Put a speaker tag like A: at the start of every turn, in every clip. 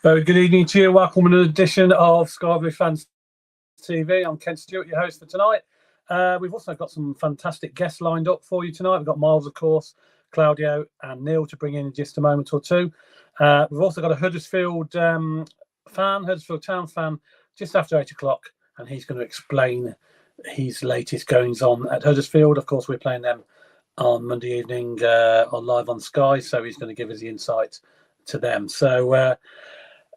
A: Very good evening to you. Welcome to another edition of Sky Blue Fans TV. I'm Ken Stewart, your host for tonight. We've also got some fantastic guests lined up for you tonight. We've got Miles, of course, Claudio and Neil to bring in just a moment or two. We've also got a Huddersfield Huddersfield Town fan, just after 8 o'clock, and he's going to explain his latest goings on at Huddersfield. Of course, we're playing them on Monday evening on live on Sky, so he's going to give us the insight to them. So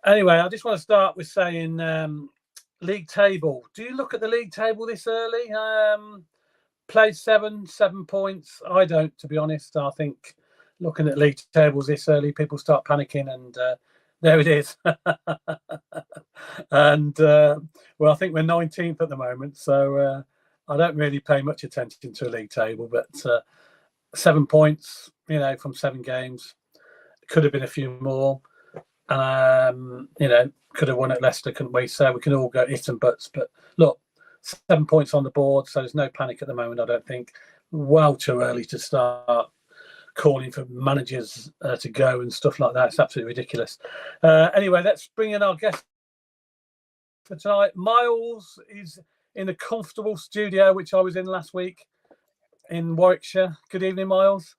A: anyway, I just want to start with saying league table. Do you look at the league table this early? Played 7 points. I don't, to be honest. I think looking at league tables this early, people start panicking, and there it is. And well, I think we're 19th at the moment, so I don't really pay much attention to a league table. But 7 points, from 7 games, could have been a few more. Could have won at Leicester, couldn't we? So we can all go ifs and buts. But look, 7 points on the board, so there's no panic at the moment, I don't think. Well too early to start calling for managers to go and stuff like that. It's absolutely ridiculous. Anyway, let's bring in our guest for tonight. Miles is in a comfortable studio, which I was in last week in Warwickshire. Good evening, Miles.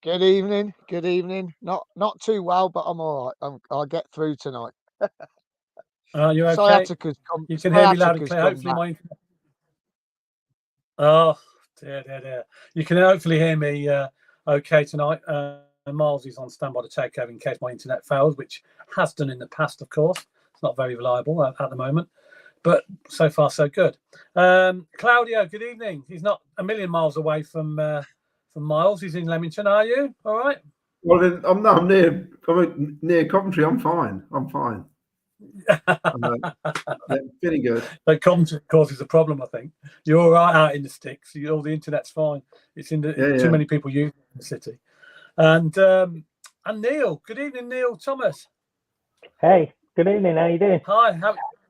B: Good evening. Good evening. Not too well, but I'm all right. I'll get through tonight.
A: Are you okay? You can hear me loud and clear. Hopefully, my internet. Oh dear. You can hopefully hear me okay tonight. Miles is on standby to take over in case my internet fails, which has done in the past, of course. It's not very reliable at the moment, but so far so good. Claudio, good evening. He's not a million miles away from Miles. He's in Leamington. Are you all right?
C: Well, then, I'm near Coventry. I'm fine. I'm feeling good.
A: But Coventry causes a problem, I think. You're all right out in the sticks. All the internet's fine. It's in too many people use in the city. And Neil. Good evening, Neil Thomas.
D: Hey, good evening. How you doing?
A: Hi.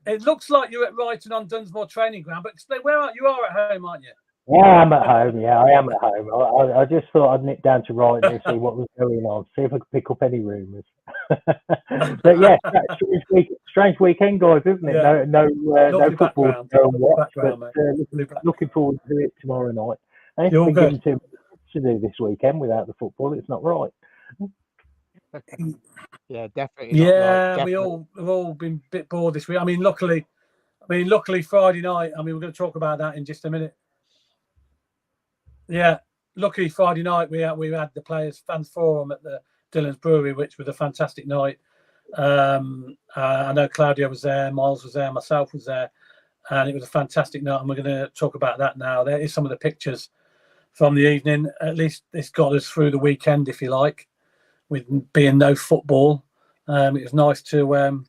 A: It looks like you're at Brighton on Dunsmore training ground, but explain where you are at home, aren't you?
D: Yeah, I'm at home. Yeah, I am at home. I just thought I'd nip down to Brighton and see what was going on, see if I could pick up any rumours. But yeah, strange weekend, guys, isn't it? Yeah. No football to go and watch, but looking forward to it tomorrow night. And it's been given too much to do this weekend without the football. It's not right.
B: Yeah, definitely.
A: Yeah, right. We've all been a bit bored this week. I mean, luckily Friday night. I mean, we're going to talk about that in just a minute. Yeah, luckily Friday night we had the fans forum at the Dillon's Brewery, which was a fantastic night. I know Claudio was there, Miles was there, myself was there, and it was a fantastic night. And we're going to talk about that now. There is some of the pictures from the evening. At least this got us through the weekend, if you like, with being no football. It was nice to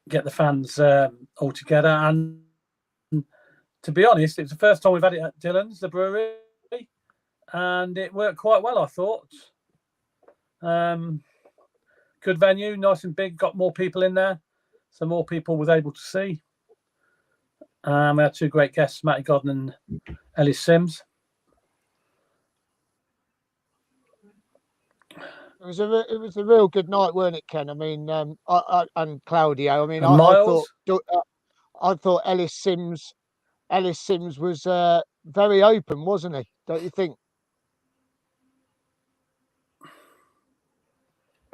A: get the fans all together. And to be honest, it's the first time we've had it at Dillon's, the brewery. And it worked quite well, I thought. Good venue, nice and big, got more people in there, so more people was able to see. We had 2 great guests, Matty Godden Ellis Simms.
B: It was a real good night, weren't it, Ken? I mean, and Claudio. I mean, I thought Ellis Simms was very open, wasn't he? Don't you think?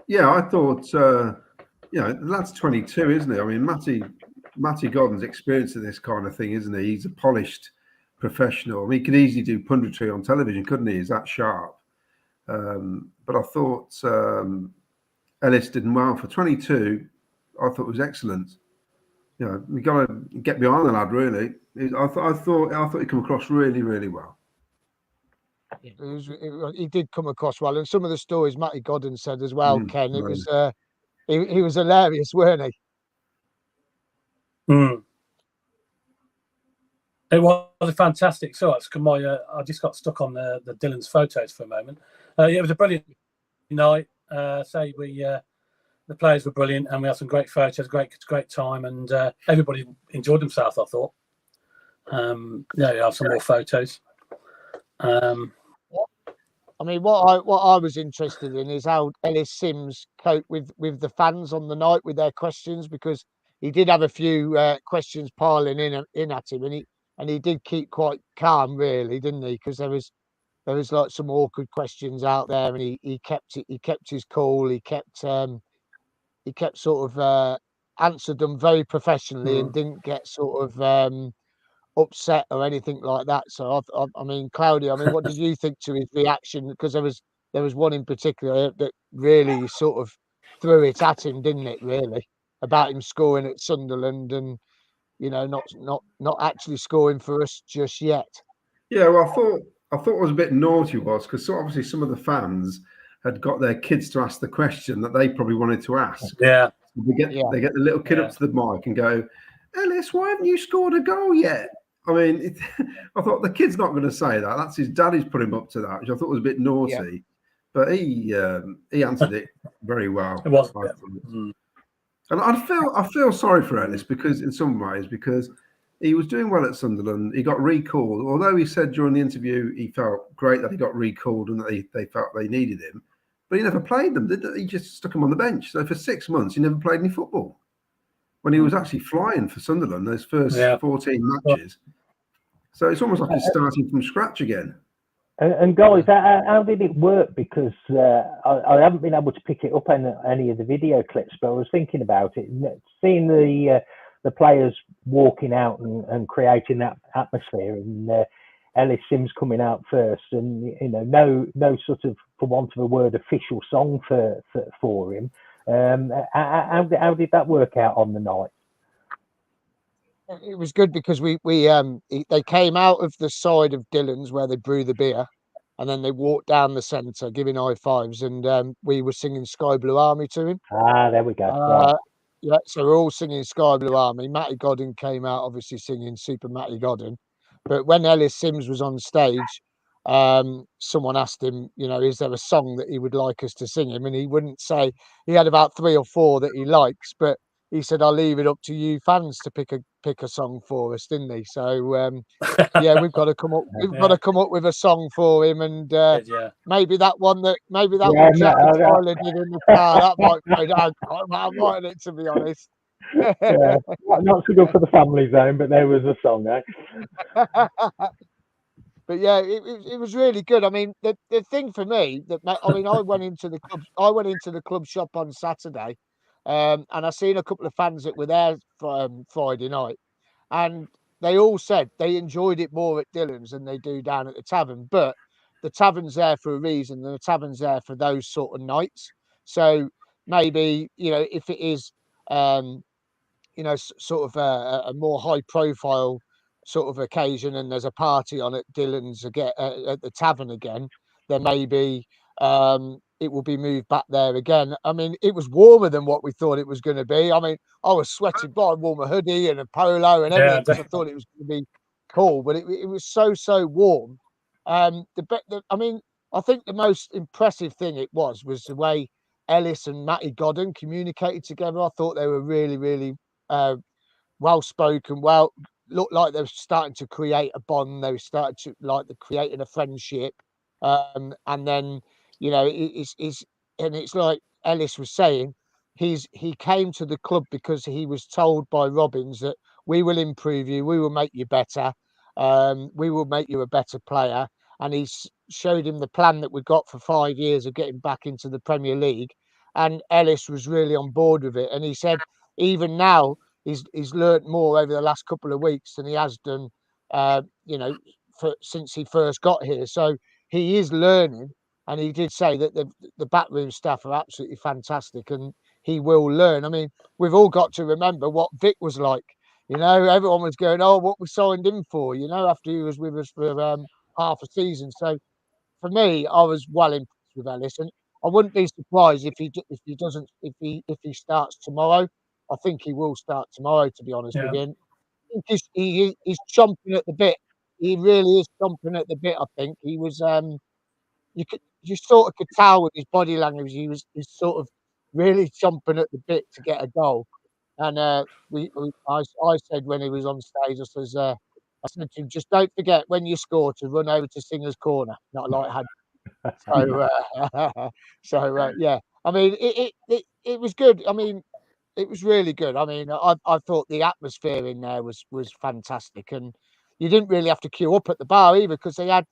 C: Yeah, I thought, that's 22, isn't it? I mean, Matty Godden's experienced in this kind of thing, isn't he? He's a polished professional. I mean, he could easily do punditry on television, couldn't he? He's that sharp. But I thought Ellis did well for 22. I thought it was excellent. We got to get behind the lad, really. I thought he came across really, really well.
B: He did come across well, and some of the stories Matty Godden said as well, Ken. It was he was hilarious, weren't he?
A: It was a fantastic sort. I just got stuck on the Dillon's photos for a moment. It was a brilliant night. The players were brilliant, and we had some great photos, great time, and everybody enjoyed themselves, I thought. You have some more photos.
B: I mean, what I was interested in is how Ellis Simms coped with the fans on the night with their questions, because he did have a few questions piling in at him, and he did keep quite calm, really, didn't he? Because there was like some awkward questions out there, and he kept his cool. He kept sort of answered them very professionally and didn't get sort of upset or anything like that. So I mean, Claudio, I mean, what did you think to his reaction? Because there was one in particular that really sort of threw it at him, didn't it? Really, about him scoring at Sunderland and not actually scoring for us just yet.
C: Yeah, well, I thought it was a bit naughty because obviously some of the fans had got their kids to ask the question that they probably wanted to ask.
A: Yeah,
C: they get the little kid up to the mic and go, "Ellis, why haven't you scored a goal yet?" I mean, I thought the kid's not going to say that. That's his daddy's put him up to that, which I thought was a bit naughty. Yeah. But he answered it very well.
A: It was.
C: And I feel sorry for Ellis because in some ways, because he was doing well at Sunderland. He got recalled, although he said during the interview he felt great that he got recalled and that they felt they needed him. But he never played them, did he? He just stuck him on the bench. So for 6 months, he never played any football. When he was actually flying for Sunderland, those first 14 matches. So it's almost like he's starting from scratch again.
D: And guys, how did it work? Because I haven't been able to pick it up in any of the video clips, but I was thinking about it, seeing the players walking out and creating that atmosphere, and Ellis Simms coming out first, and no sort of, for want of a word, official song for him. How did that work out on the night?
B: It was good because they came out of the side of Dylan's where they brew the beer, and then they walked down the centre giving high fives, and we were singing Sky Blue Army to him.
D: There we go.
B: Yeah, so we're all singing Sky Blue Army. Matty Godden came out obviously singing Super Matty Godden, but when Ellis Simms was on stage, someone asked him, is there a song that he would like us to sing him? And he wouldn't say. He had about 3 or 4 that he likes, but he said, "I'll leave it up to you fans to pick a song for us," didn't he? So we've got to come up. We've got to come up with a song for him, and maybe that one Jack and Tyler did in the car, that might go down quite well, mightn't it? To be honest.
D: Not so good for the family zone, but there was a song, eh?
B: But yeah, it was really good. I mean, the thing for me I went into the club shop on Saturday, and I seen a couple of fans that were there Friday night, and they all said they enjoyed it more at Dylan's than they do down at the tavern. But the tavern's there for a reason, and the tavern's there for those sort of nights. So maybe if it is sort of a more high profile sort of occasion, and there's a party on at Dylan's again at the tavern again, then maybe it will be moved back there again. I mean, it was warmer than what we thought it was going to be. I mean, I was sweating, but I wore a hoodie and a polo and everything because I thought it was going to be cool, but it was so warm. I think the most impressive thing it was the way Ellis and Matty Godden communicated together. I thought they were really, really well spoken. Looked like they were starting to create a bond. They were starting to creating a friendship, and then it's like Ellis was saying, he came to the club because he was told by Robbins that we will improve you, we will make you better, we will make you a better player, and he showed him the plan that we got for 5 years of getting back into the Premier League, and Ellis was really on board with it, and he said even now he's learnt more over the last couple of weeks than he has done, since he first got here. So he is learning, and he did say that the backroom staff are absolutely fantastic, and he will learn. I mean, we've all got to remember what Vic was like. Everyone was going, "Oh, what we signed him for?" After he was with us for half a season. So for me, I was well impressed with Ellis, and I wouldn't be surprised if he starts tomorrow. I think he will start tomorrow, to be honest with you. I think he's chomping at the bit. He really is chomping at the bit. I think he was. You sort of could tell with his body language. He's sort of really chomping at the bit to get a goal. And I said when he was on stage, I said to him, just don't forget when you score to run over to Singer's Corner. Not like had. Yeah. I mean, it was good. I mean, it was really good. I mean, I thought the atmosphere in there was fantastic, and you didn't really have to queue up at the bar either because they had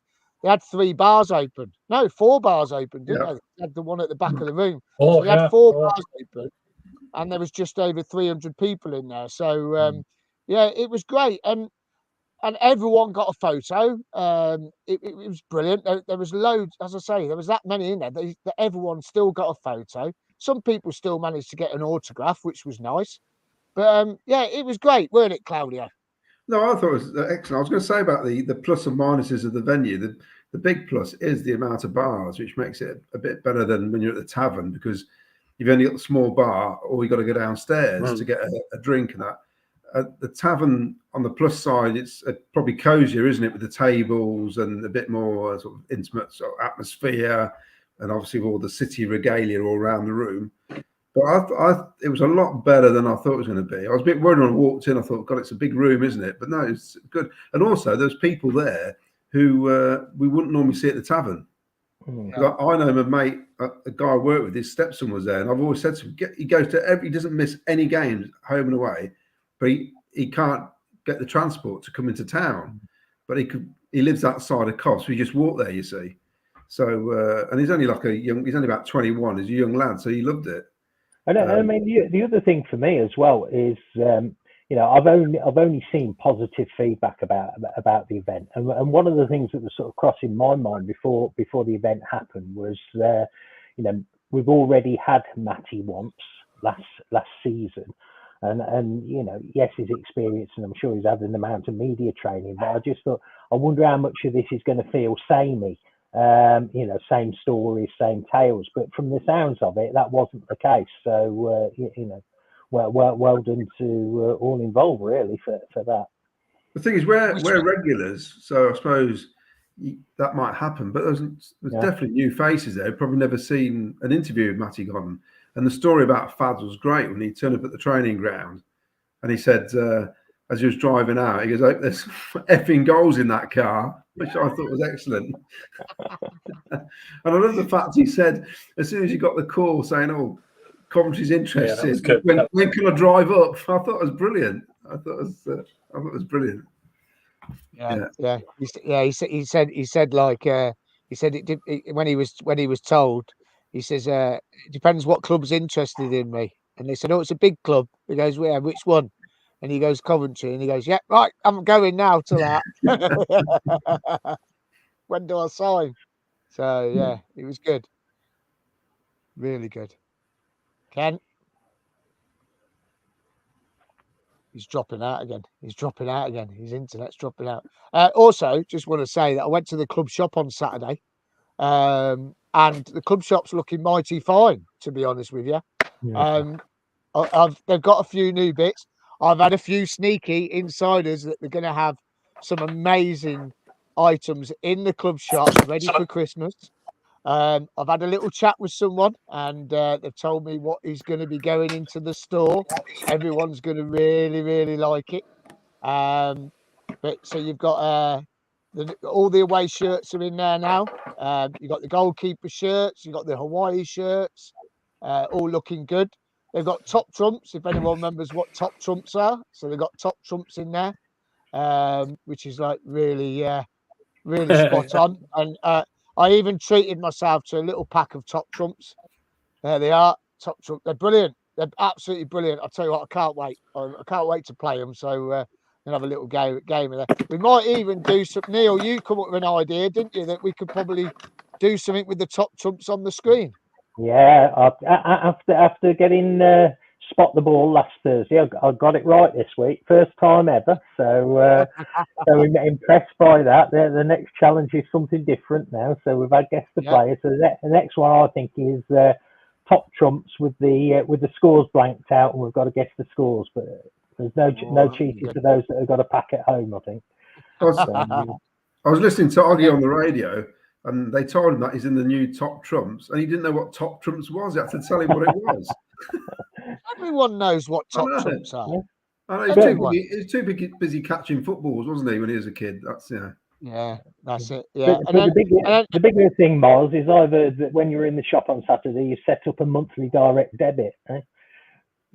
B: 3 bars open. No, 4 bars open, didn't they? They had the one at the back of the room. So they had 4 bars open, and there was just over 300 people in there. So yeah, it was great, and everyone got a photo. It was brilliant. There was loads, as I say, there was that many in there that everyone still got a photo. Some people still managed to get an autograph, which was nice. But yeah, it was great, weren't it, Claudio?
C: No, I thought it was excellent. I was going to say about the plus and minuses of the venue. The big plus is the amount of bars, which makes it a bit better than when you're at the tavern, because you've only got a small bar, or you've got to go downstairs to get a drink and that. At the tavern, on the plus side, it's probably cozier, isn't it, with the tables and a bit more sort of intimate sort of atmosphere, and obviously all the city regalia all around the room. But it was a lot better than I thought it was going to be. I was a bit worried when I walked in. I thought, God, it's a big room, isn't it? But no, it's good. And also, there's people there who we wouldn't normally see at the tavern. Yeah. I know my mate, a guy I work with, his stepson was there, and I've always said to him, he goes to he doesn't miss any games, home and away, but he can't get the transport to come into town. But he lives outside of Cobb, so he just walked there, you see. So and he's only he's only about 21. He's a young lad, so he loved it.
D: And I mean, the other thing for me as well is, I've only seen positive feedback about the event, and one of the things that was sort of crossing my mind before the event happened was, we've already had Matty once last season, and yes, he's experienced, and I'm sure he's had an amount of media training, but I just thought, I wonder how much of this is going to feel samey. Same stories, same tales, but from the sounds of it, that wasn't the case. So well done to all involved, really, for that.
C: The thing is, we're regulars, so I suppose that might happen. But there's definitely new faces there. Probably never seen an interview with Matty Godden, and the story about Fads was great when he turned up at the training ground, and he said, as he was driving out, he goes, "Oh, there's effing goals in that car," which I thought was excellent. And I love the fact he said, as soon as he got the call saying, "Oh, Coventry's interested, when can I drive up?" I thought it was brilliant. I thought it was brilliant.
B: Yeah. He said when he was told, he says, it depends what club's interested in me. And they said, "Oh, it's a big club." He goes, "Yeah, which one?" And he goes, "Coventry." And he goes, "Yeah, right, I'm going now to that." When do I sign? So yeah, it was good. Really good. Ken? He's dropping out again. His internet's dropping out. Also, just want to say that I went to the club shop on Saturday, and the club shop's looking mighty fine, to be honest with you. Yeah. They've got a few new bits. I've had a few sneaky insiders that they're going to have some amazing items in the club shop ready for Christmas. I've had a little chat with someone, and they've told me what is going to be going into the store. Everyone's going to really, really like it. But so you've got all the away shirts are in there now. You've got the goalkeeper shirts, you've got the Hawaii shirts, all looking good. They've got top trumps, if anyone remembers what top trumps are. So they've got top trumps in there, which is like really, really spot on. And I even treated myself to a little pack of top trumps. There they are, top trumps. They're brilliant. They're absolutely brilliant. I'll tell you what, I can't wait. I can't wait to play them. So we'll have a little game of that. We might even do some. Neil, you come up with an idea, didn't you, that we could probably do something with the top trumps on the screen?
D: Yeah, after getting spot the ball last Thursday, I got it right this week, first time ever. So I'm impressed by that. The next challenge is something different now. So we've had guess the players. So the next one I think is top trumps with the scores blanked out, and we've got to guess the scores. But there's no cheating for those that have got a pack at home, I think.
C: I was listening to Oggy on the radio, and they told him that he's in the new top trumps, and he didn't know what top trumps was. I had to tell him what it was.
B: Everyone knows what top trumps are.
C: I know, he was too busy catching footballs, wasn't he, when he was a kid? That's
B: Yeah, that's it. Yeah,
D: But the bigger thing, Miles, is either that when you're in the shop on Saturday, you set up a monthly direct debit. Eh?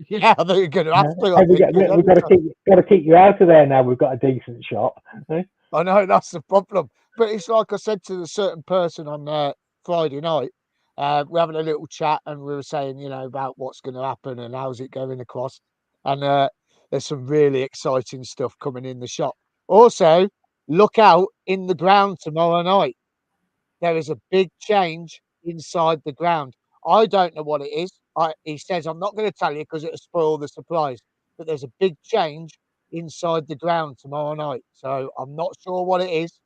B: Yeah, I think you're going to have to.
D: We've got to keep you out of there now. We've got a decent shop. Eh?
B: I know that's the problem, but it's like I said to a certain person on Friday night. We're having a little chat, and we were saying, about what's going to happen and how's it going across. And there's some really exciting stuff coming in the shop. Also, look out in the ground tomorrow night. There is a big change inside the ground. I don't know what it is. He says, I'm not going to tell you because it'll spoil the surprise. But there's a big change inside the ground tomorrow night. So I'm not sure what it is.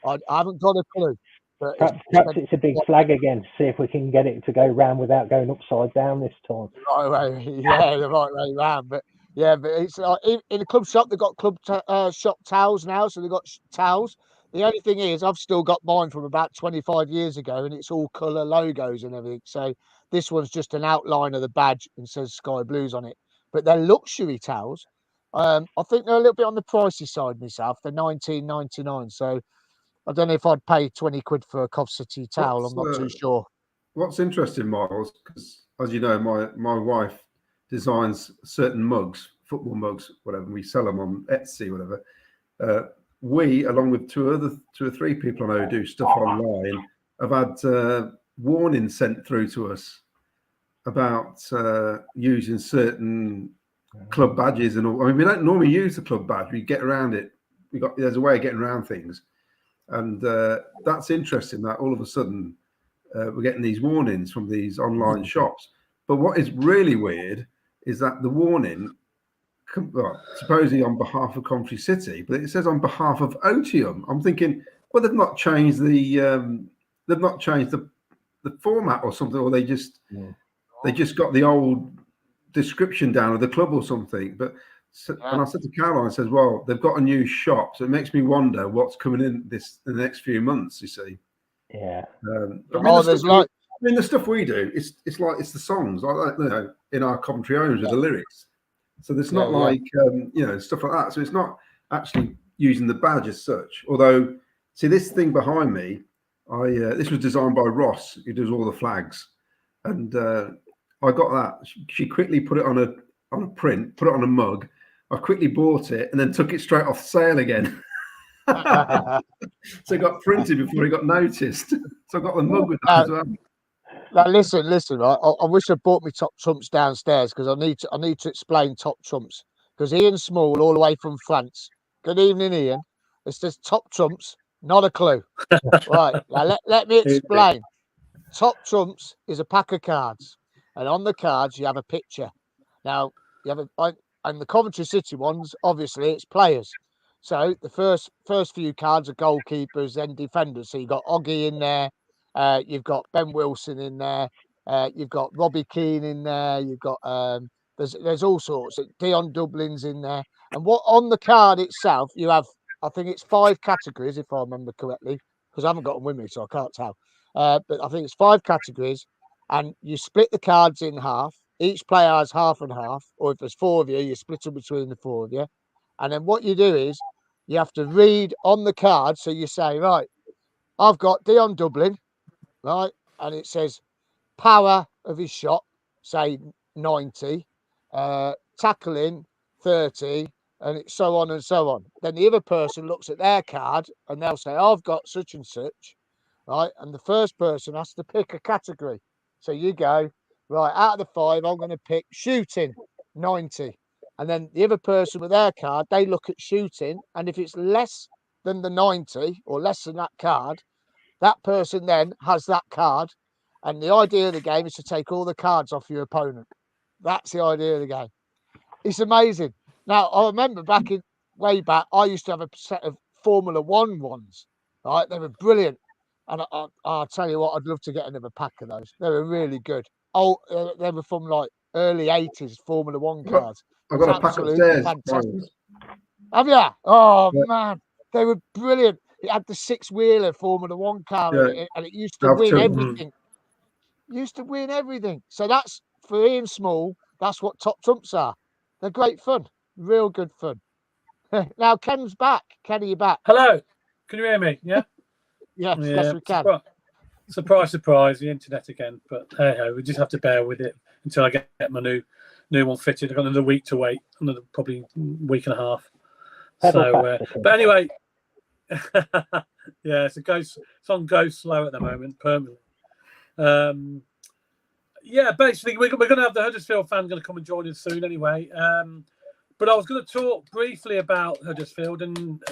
B: I haven't got a clue. But
D: perhaps it's a big flag again. See if we can get it to go round without going upside down this time.
B: The right way round. But it's like in the club shop, they've got club shop towels now. So they've got towels. The only thing is, I've still got mine from about 25 years ago, and it's all colour logos and everything. So this one's just an outline of the badge and says Sky Blues on it. But they're luxury towels. I think they're a little bit on the pricey side myself. They're $19.99. So I don't know if I'd pay 20 quid for a Cov City towel. I'm not too sure.
C: What's interesting, Miles, because as you know, my wife designs certain mugs, football mugs, whatever. We sell them on Etsy, whatever. We, along with two or three people I know who do stuff online, have had warnings sent through to us about using certain club badges and all. I mean, we don't normally use the club badge. We get around it. There's a way of getting around things, and that's interesting. That all of a sudden we're getting these warnings from these online shops. But what is really weird is that the warning, supposedly on behalf of Coventry City, but it says on behalf of Otium. I'm thinking, well, they've not changed the format or something, or they just got the old description down of the club or something. But and I said to Caroline, I says, well, they've got a new shop, so it makes me wonder what's coming in the next few months. You see,
D: yeah.
C: The stuff we do, it's the songs, like in our Coventry Homes with the lyrics. So it's not stuff like that. So it's not actually using the badge as such. Although, see, this thing behind me, this was designed by Ross, who does all the flags, and I got that. She quickly put it on a print, put it on a mug. I quickly bought it and then took it straight off sale again. So it got printed before it got noticed. So I got the mug with that as well.
B: Now listen. I wish I bought me Top Trumps downstairs because I need to explain Top Trumps because Ian Small, all the way from France. Good evening, Ian. It says Top Trumps, not a clue. Right. Now let me explain. Top Trumps is a pack of cards, and on the cards you have a picture. Now you have and the Coventry City ones, obviously, it's players. So the first few cards are goalkeepers, then defenders. So you've got Oggy in there. You've got Ben Wilson in there. You've got Robbie Keane in there. You've got there's all sorts. Dion Dublin's in there. And what on the card itself, you have, I think it's 5 categories, if I remember correctly, because I haven't got them with me, so I can't tell. But I think it's 5 categories, and you split the cards in half. Each player has half and half, or if there's 4 of you, you split them between the 4 of you. And then what you do is you have to read on the card. So you say, right, I've got Dion Dublin, right? And it says power of his shot, say 90, tackling 30, and it's so on and so on. Then the other person looks at their card and they'll say, I've got such and such, right? And the first person has to pick a category. So you go, right, out of the 5, I'm going to pick shooting 90. And then the other person with their card, they look at shooting. And if it's less than the 90 or less than that card, that person then has that card. And the idea of the game is to take all the cards off your opponent. That's the idea of the game. It's amazing. Now, I remember way back, I used to have a set of Formula 1 ones, right? They were brilliant. And I'll tell you what, I'd love to get another pack of those. They were really good. Oh, they were from like early 80s Formula 1 cards.
C: I've got a pack upstairs.
B: Have you? Oh, yeah. Man. They were brilliant. It had the 6-wheeler Formula 1 car in it, and it used to win everything. Used to win everything. So that's, for Ian Small, that's what Top Trumps are. They're great fun. Real good fun. Now, Ken's back. Ken, are you back?
A: Hello. Can you hear me? Yeah.
B: Yes, we can.
A: Surprise, the internet again. But hey, we just have to bear with it until I get my new one fitted. I've got another week to wait, another probably week and a half. But anyway, yeah, it's on go slow at the moment, permanently. Yeah, basically, we're going to have the Huddersfield fan going to come and join us soon anyway. But I was going to talk briefly about Huddersfield and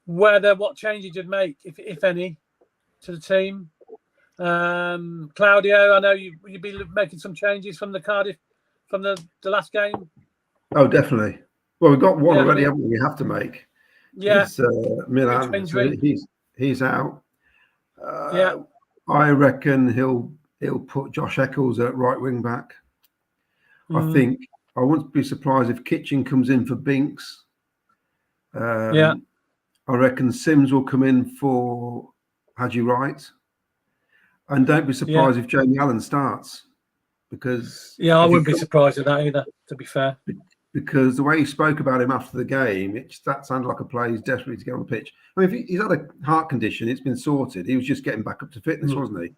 A: what changes you'd make, if any, to the team. Claudio, I know you'd be making some changes from the Cardiff, from the last game.
C: Oh, definitely. Well, we've got one already, haven't we? We have to make.
A: Yeah.
C: It's Milan. So he's out. I reckon he'll put Josh Eccles at right wing back. I think I wouldn't be surprised if Kitchen comes in for Binks. I reckon Simms will come in for Haji Wright. And don't be surprised if Jamie Allen starts, because
A: I wouldn't be surprised at that either, to be fair.
C: Because the way he spoke about him after the game, that sounded like a player he's desperate to get on the pitch. I mean, if he's had a heart condition, it's been sorted. He was just getting back up to fitness, wasn't he?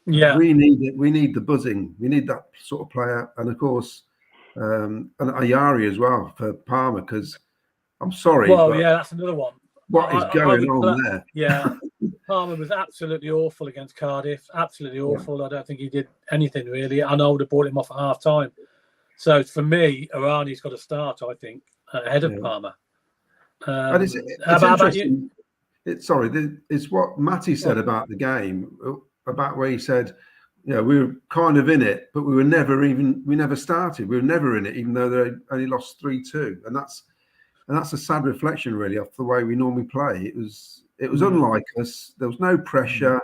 C: We need the buzzing. We need that sort of player, and of course, and Ayari as well for Palmer. Because I'm sorry,
A: that's another one.
C: What is going on there?
A: Yeah, Palmer was absolutely awful against Cardiff. Absolutely awful. Yeah. I don't think he did anything really. I know I would have brought him off at half time. So for me, Arani's got to start, I think, ahead of Palmer.
C: And it's interesting. It's what Matty said about the game, about where he said, we were kind of in it, but we never started. We were never in it, even though they only lost 3-2. And that's a sad reflection, really, of the way we normally play. It was unlike us. There was no pressure,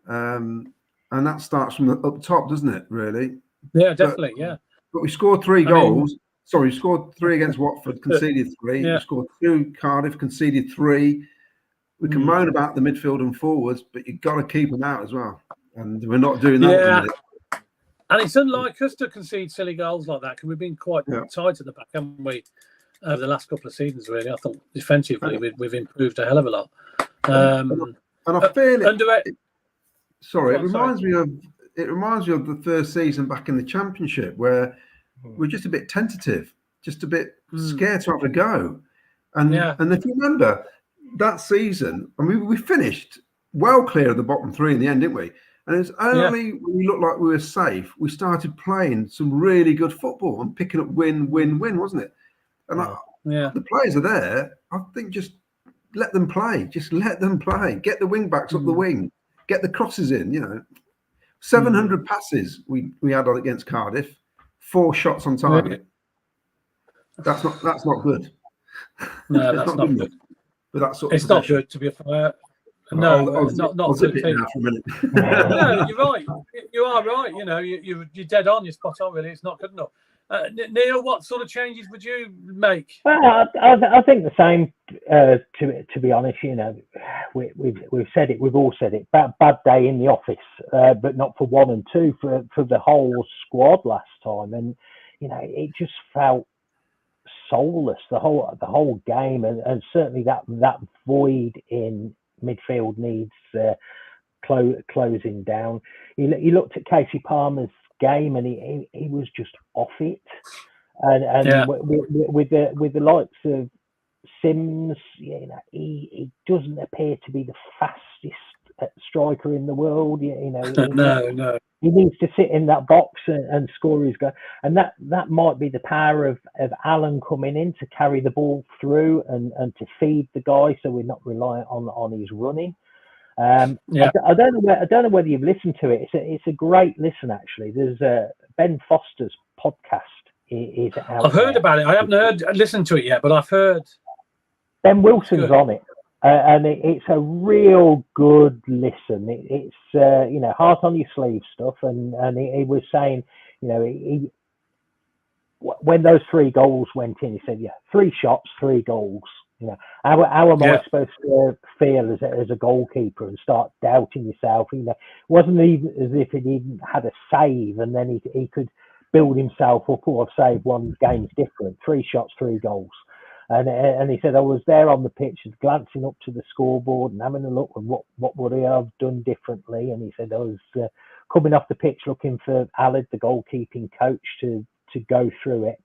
C: and that starts from up top, doesn't it? Really?
A: Yeah, definitely.
C: But we scored 3 goals. We scored 3 against Watford, conceded 3. We scored 2 Cardiff, conceded 3. We can moan about the midfield and forwards, but you've got to keep them out as well. And we're not doing that.
A: Yeah. And it's unlike us to concede silly goals like that, because we've been quite tight at the back, haven't we? Over the last couple of seasons, really. I thought defensively we've improved a hell of a lot.
C: And I feel it. Sorry, it reminds me of the first season back in the Championship, where we're just a bit tentative, just a bit scared to have a go. And if you remember that season, I mean, we finished well clear of the bottom 3 in the end, didn't we? And it's only when we looked like we were safe, we started playing some really good football and picking up win, wasn't it? And the players are there. I think just let them play. Just let them play. Get the wing backs up the wing. Get the crosses in. 700 passes we had on against Cardiff. 4 shots on target. That's not good.
A: No, that's not good.
C: But that's sort of
A: it's not good to be a player. No, not for the team. No, you're right. You are right. You're dead on. You're spot on. Really, it's not good enough. Neil, what sort of changes would you make?
D: Well, I think the same. To be honest, we've said it. We've all said it. Bad day in the office, but not for 1 and 2, for the whole squad last time, and it just felt soulless the whole game, and certainly that void in midfield needs closing down. You looked at Casey Palmer's game, and he was just off it, and with the likes of Simms, he doesn't appear to be the fastest striker in the world.
A: No.
D: He needs to sit in that box and score his goal, and that might be the power of Alan coming in to carry the ball through and to feed the guy, so we're not reliant on his running. I don't know whether you've listened to it. It's a great listen, actually. There's Ben Foster's podcast is out.
A: I've heard about it. I haven't listened to it yet, but I've heard.
D: Ben Wilson's on it, and it's a real good listen. It's heart on your sleeve stuff, and he was saying, when those 3 goals went in, he said, 3 shots, 3 goals. How am I supposed to feel as a goalkeeper and start doubting yourself? It wasn't even as if he had a save and then he could build himself up. I've saved 1 game's different. 3 shots, 3 goals. And he said, I was there on the pitch, glancing up to the scoreboard and having a look at what would I have done differently. And he said, I was coming off the pitch looking for Aled, the goalkeeping coach, to go through it.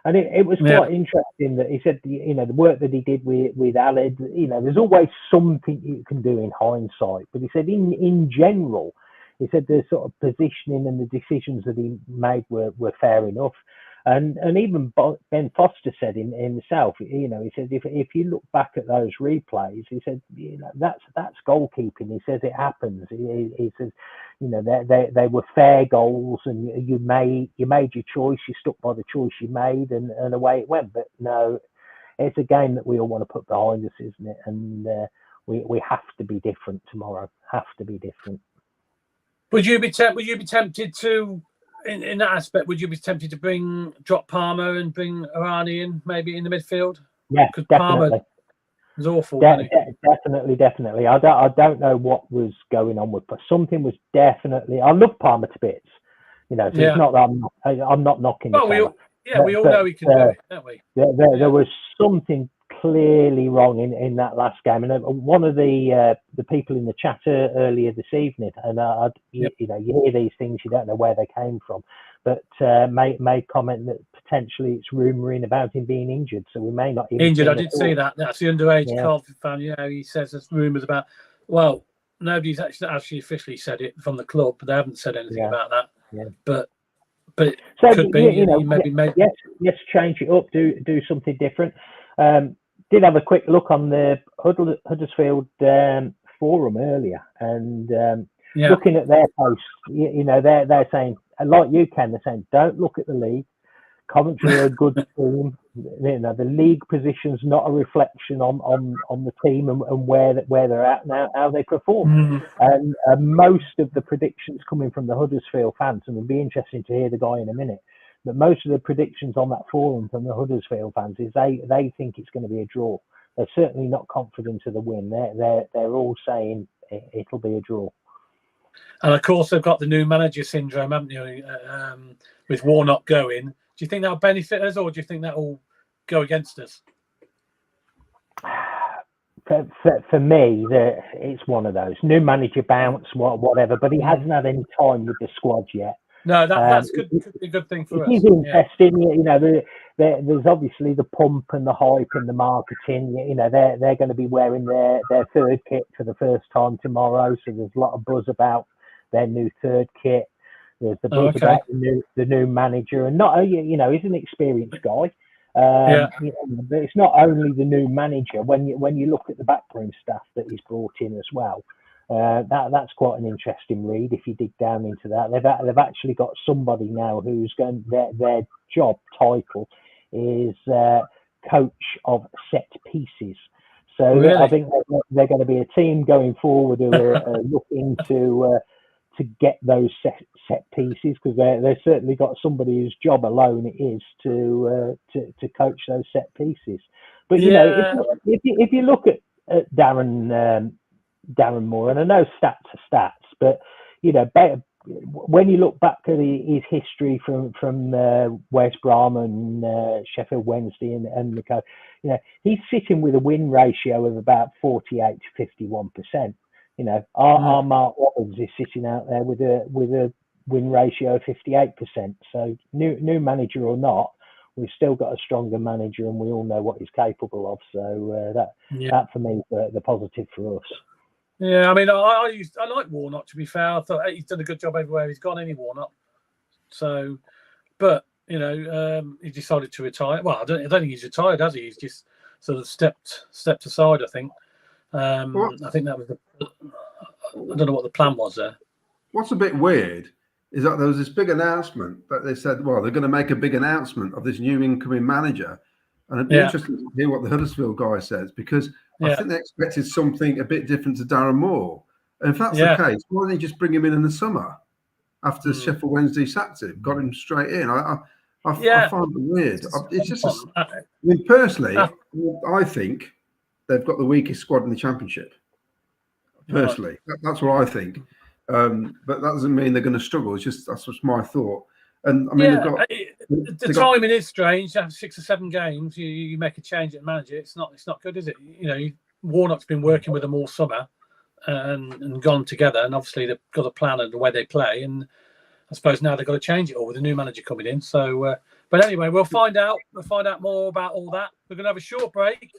D: And it was quite interesting that he said, you know, the work that he did with Aled, you know, there's always something you can do in hindsight. But he said, in general, he said the sort of positioning and the decisions that he made were fair enough. And even Ben Foster said himself, you know, he said, if you look back at those replays, he said, you know, that's goalkeeping. He says it happens. He says, you know, they were fair goals, and you made your choice. You stuck by the choice you made, and away it went. But no, it's a game that we all want to put behind us, isn't it? And we have to be different tomorrow. Have to be different.
A: Would you be tempted to? In that aspect, would you be tempted to drop Palmer and bring Arani in maybe in the midfield?
D: Yeah,
A: because
D: definitely.
A: Palmer was awful.
D: Definitely. I don't know what was going on with, but something was definitely. I love Palmer to bits, you know. So it's not that I'm not knocking.
A: Well, we all know he can do it, don't we?
D: There was something clearly wrong in that last game, and one of the people in the chat earlier this evening, and you know, you hear these things, you don't know where they came from, but made comment that potentially it's rumouring about him being injured, so we may not even
A: injured. I did see that. That's the underage Cardiff fan. You know, he says there's rumours about. Well, nobody's actually officially said it from the club, but they haven't said anything about that. Yeah. But it could be. You know,
D: yes, change it up, do something different. Did have a quick look on the Huddersfield forum earlier, and looking at their posts, you know, they're saying, like you can, they're saying, don't look at the league. Coventry are a good team. You know, the league position's not a reflection on the team and where they're at now, how they perform. And most of the predictions coming from the Huddersfield fans, and it'll be interesting to hear the guy in a minute. But most of the predictions on that forum from the Huddersfield fans is they think it's going to be a draw. They're certainly not confident of the win. They're all saying it'll be a draw.
A: And of course, they've got the new manager syndrome, haven't you? With Warnock going, do you think that'll benefit us, or do you think that'll go against us?
D: For me, it's one of those new manager bounce, whatever. But he hasn't had any time with the squad yet.
A: No, that's good. Could be a good thing for us.
D: It is interesting, you know. There's obviously the pump and the hype and the marketing. You know, they're going to be wearing their third kit for the first time tomorrow. So there's a lot of buzz about their new third kit. There's the buzz about the new manager, and not you know, he's an experienced guy. You know, but it's not only the new manager. When you look at the backroom staff that he's brought in as well. That's quite an interesting read if you dig down into that. They've actually got somebody now who's going. Their job title is coach of set pieces. So really? I think they're going to be a team going forward who are looking to get those set pieces, because they've certainly got somebody whose job alone it is to coach those set pieces. But you know, if you look at Darren Moore, and I know stats are stats, but you know, when you look back at his history from West Brom and Sheffield Wednesday and the coach, you know, he's sitting with a win ratio of about 48 to 51%. You know, our Mark Robbins is sitting out there with a win ratio of 58%. So new manager or not, we've still got a stronger manager, and we all know what he's capable of. So that for me is the positive for us.
A: Yeah, I mean, I like Warnock, to be fair. I thought he's done a good job everywhere he's gone, any Warnock. So, but, you know, he decided to retire. Well, I don't think he's retired, has he? He's just sort of stepped aside, I think. I think that was I don't know what the plan was there.
C: What's a bit weird is that there was this big announcement that they said, well, they're going to make a big announcement of this new incoming manager. And it'd be interesting to hear what the Huddersfield guy says, because I think they expected something a bit different to Darren Moore. And if that's the case, why didn't they just bring him in the summer after Sheffield Wednesday sacked him, got him straight in? I find it weird. It's just, I mean, personally, I think they've got the weakest squad in the Championship. Personally, that's what I think. But that doesn't mean they're going to struggle. It's just that's my thought. And I mean,
A: the timing is strange. After 6 or 7 games, you make a change at manager. It's not good, is it? Warnock's been working with them all summer and gone together, and obviously they've got a plan of the way they play. And I suppose now they've got to change it all with a new manager coming in. So, but anyway, we'll find out. We'll find out more about all that. We're going to have a short break.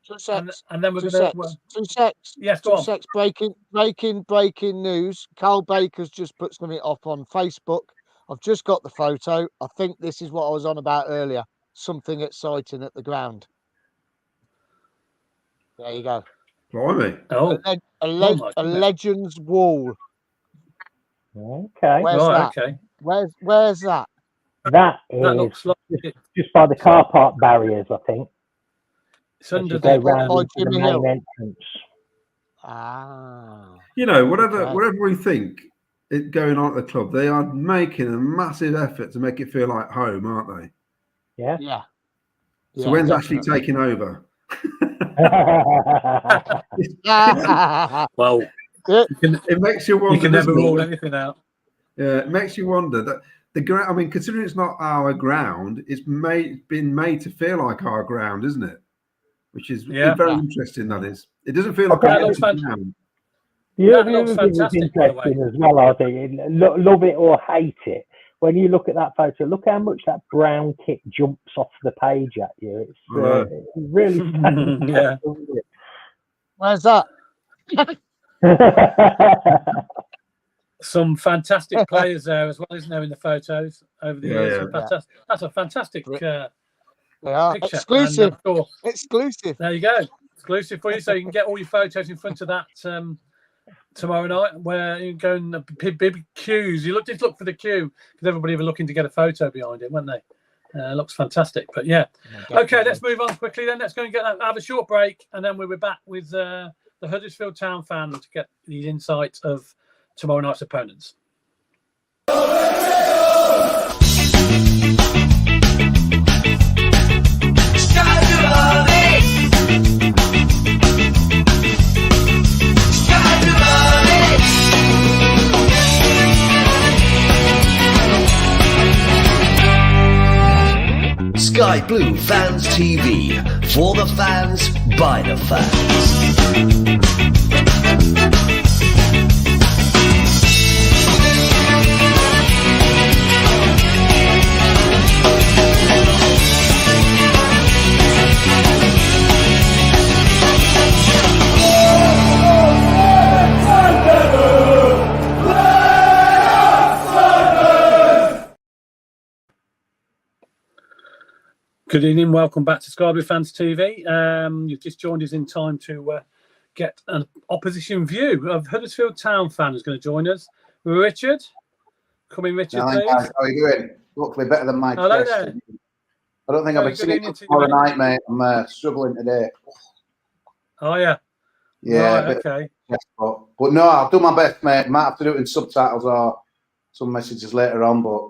B: 2 secs.
A: And then we're going to.
B: 2 secs.
A: Yes, go on.
B: 2 secs. Breaking news. Carl Baker's just put something up on Facebook. I've just got the photo. I think this is what I was on about earlier. Something exciting at the ground. There you go.
C: Blimey.
A: Oh,
B: a Legends wall.
D: Okay.
B: Where's that?
A: Okay.
B: Where's that?
D: That
A: looks like
D: just by the car park barriers, I think.
A: It's under
D: the
B: Jimmy
D: main
B: Hill
D: entrance.
B: Ah.
C: Whatever we think it going on at the club, they are making a massive effort to make it feel like home, aren't they?
D: Yeah.
B: Yeah.
C: So when's actually taking over?
A: Well,
C: it makes you wonder.
A: You can never rule anything out.
C: Yeah, it makes you wonder that the ground. I mean, considering it's not our ground, it's been made to feel like our ground, isn't it? Which is very interesting. That is. It doesn't feel like
A: that looks fantastic.
D: That looks fantastic as well, I think. Love it or hate it. When you look at that photo, look how much that brown kit jumps off the page at you. It's really
A: yeah.
B: Where's that?
A: Some fantastic players there as well, isn't there, in the photos over the years?
C: Yeah.
A: That's a fantastic picture.
B: Exclusive.
A: And,
B: exclusive.
A: There you go. Exclusive for you. So you can get all your photos in front of that tomorrow night, where you go in the big queues. Just look for the queue, because everybody were looking to get a photo behind it, weren't they? Looks fantastic. But yeah. Okay, let's move on quickly then. Let's go and have a short break, and then we'll be back with the Huddersfield Town fan to get the insight of tomorrow night's opponents.
E: Sky Blue Fans TV, for the fans, by the fans.
A: Good evening, welcome back to Sky Blue Fans TV. You've just joined us in time to get an opposition view of Huddersfield Town fan who's going to join us. Richard, come in, Richard, please.
F: Guys, how are you doing? Hopefully better than my
A: Hello
F: chest.
A: there.
F: I don't think I've been singing tomorrow night, mate. I'm struggling today.
A: Oh, yeah.
F: Yeah.
A: Right, okay.
F: But no, I'll do my best, mate. Might have to do it in subtitles or some messages later on. But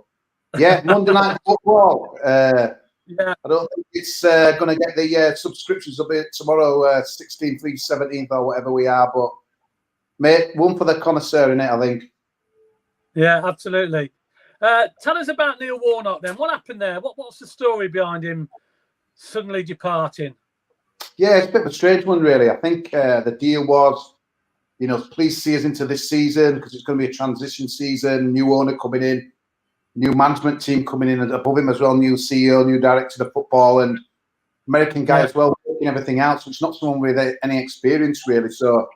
F: yeah, Monday night football.
A: Yeah.
F: I don't think it's going to get the subscriptions a bit tomorrow, 16th, 17th or whatever we are. But, mate, one for the connoisseur in it, I think.
A: Yeah, absolutely. Tell us about Neil Warnock then. What happened there? What's the story behind him suddenly departing?
F: Yeah, it's a bit of a strange one, really. I think the deal was, please see us into this season because it's going to be a transition season, new owner coming in. New management team coming in above him as well, new CEO, new director of football, and American guy as well, working everything out. So it's not someone with any experience, really. So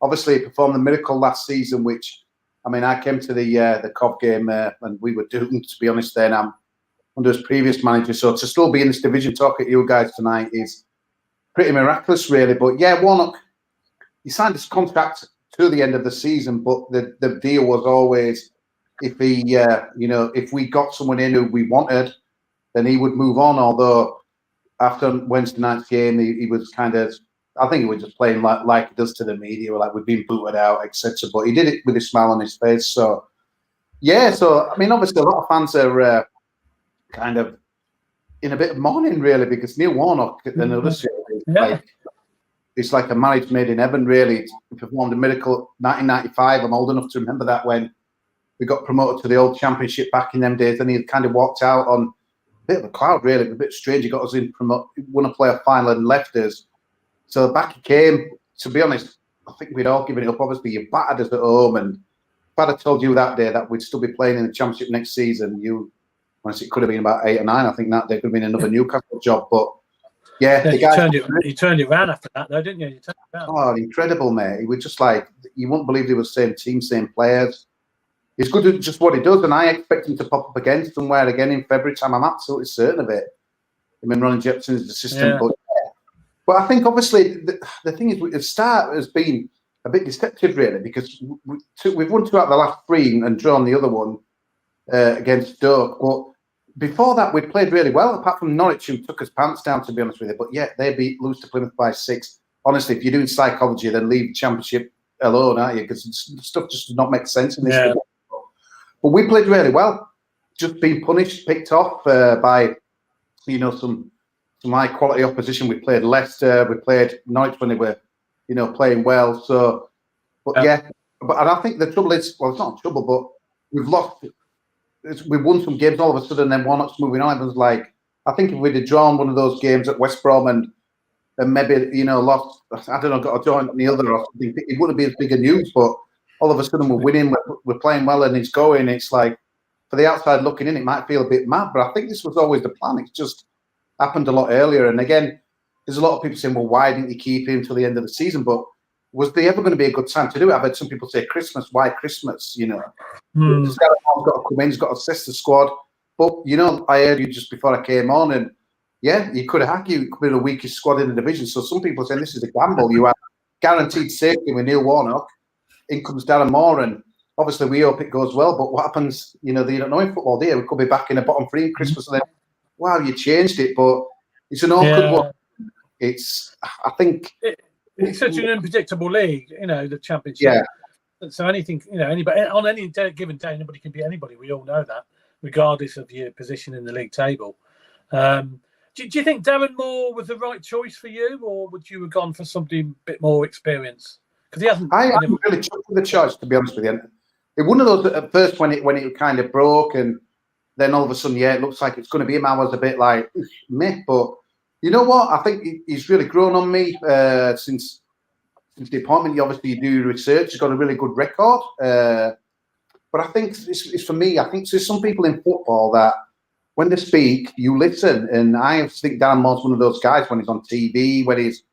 F: obviously he performed the miracle last season, which, I mean, I came to the Cov game and we were doomed, to be honest, then. I'm under his previous manager. So to still be in this division talking to you guys tonight is pretty miraculous, really. But yeah, Warnock, he signed his contract to the end of the season, but the deal was always, if he, if we got someone in who we wanted, then he would move on. Although after Wednesday night's game, he was kind of, I think he was just playing like he does to the media, like we've been booted out, etc. But he did it with a smile on his face. So, yeah. So, I mean, obviously, a lot of fans are kind of in a bit of mourning, really, because Neil Warnock, another series, it's like a marriage made in heaven, really. He performed a miracle 1995. I'm old enough to remember that when we got promoted to the old Championship back in them days, and he kind of walked out on a bit of a cloud, really. It was a bit strange. He got us in, won a playoff final and left us. So back he came. To be honest, I think we'd all given it up. Obviously, you battered us at home, and if I'd have told you that day that we'd still be playing in the Championship next season, honestly, it could have been about 8 or 9. I think that day could have been another Newcastle job. But yeah,
A: you turned it around after that, though, didn't you?
F: Oh, incredible, mate. He was just like, you wouldn't believe they were the same team, same players. He's good at just what he does, and I expect him to pop up again somewhere again in February time. I'm absolutely certain of it. I mean, Ronnie Jepson's assistant, but I think obviously the thing is, the start has been a bit deceptive, really, because we've won 2 out of the last 3 and drawn the other one against Stoke. But before that, we'd played really well, apart from Norwich, who took us pants down, to be honest with you. But yeah, they lose to Plymouth by 6. Honestly, if you're doing psychology, then leave the Championship alone, aren't you? Because stuff just does not make sense in this. Yeah. But we played really well, just being punished, picked off by, some high quality opposition. We played Leicester, we played Norwich when they were, playing well. So, but and I think the trouble is, well, it's not trouble, but we've lost. We've won some games all of a sudden, and then Warnock's moving on. It was like, I think if we'd have drawn one of those games at West Brom and maybe, lost, I don't know, got a joint on the other or something, it wouldn't be as big a news, but all of a sudden we're winning, we're playing well and it's going. It's like, for the outside looking in, it might feel a bit mad, but I think this was always the plan. It's just happened a lot earlier. And again, there's a lot of people saying, well, why didn't you keep him till the end of the season? But was there ever going to be a good time to do it? I've had some people say Christmas. Why Christmas? He's got to come in, he's got to assess the squad. But, I heard you just before I came on, and yeah, you could argue it could be the weakest squad in the division. So some people are saying this is a gamble. You have guaranteed safety with Neil Warnock. In comes Darren Moore, and obviously we hope it goes well. But what happens, you don't know in football, do you? We could be back in the bottom 3 in Christmas, and then, wow, you changed it. But it's an awkward one. I think
A: it's such an unpredictable league, the Championship. Yeah. So anything, anybody on any given day, anybody can be anybody. We all know that, regardless of your position in the league table. Do you think Darren Moore was the right choice for you, or would you have gone for somebody a bit more experienced? Because he hasn't.
F: I haven't really chucked with the choice, to be honest with you. It one of those at first when it kind of broke, and then all of a sudden, it looks like it's going to be him. I was a bit like meh, but you know what? I think he's really grown on me since the appointment. Obviously, you do research. He's got a really good record. But I think it's for me. I think there's some people in football that when they speak, you listen. And I think Darren Moore's one of those guys when he's on TV, when he's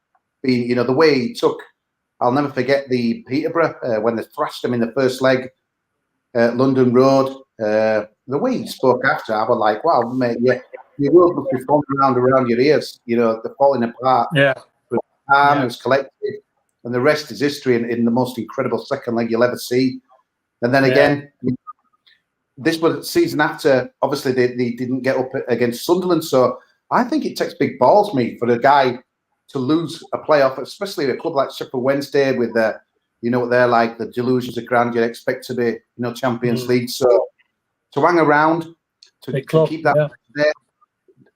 F: been, the way he took. I'll never forget the Peterborough when they thrashed him in the first leg at London Road. The way he spoke after, I was like, wow, mate, your world must be falling around your ears. They're falling apart.
A: Yeah.
F: But calm, it was collected. And the rest is history in the most incredible second leg you'll ever see. And then again, this was the season after, obviously, they didn't get up against Sunderland. So I think it takes big balls, for a guy to lose a playoff, especially a club like Sheffield Wednesday with the, they're like the delusions of grandeur, you expect to be, Champions League. So to hang around, to keep that there.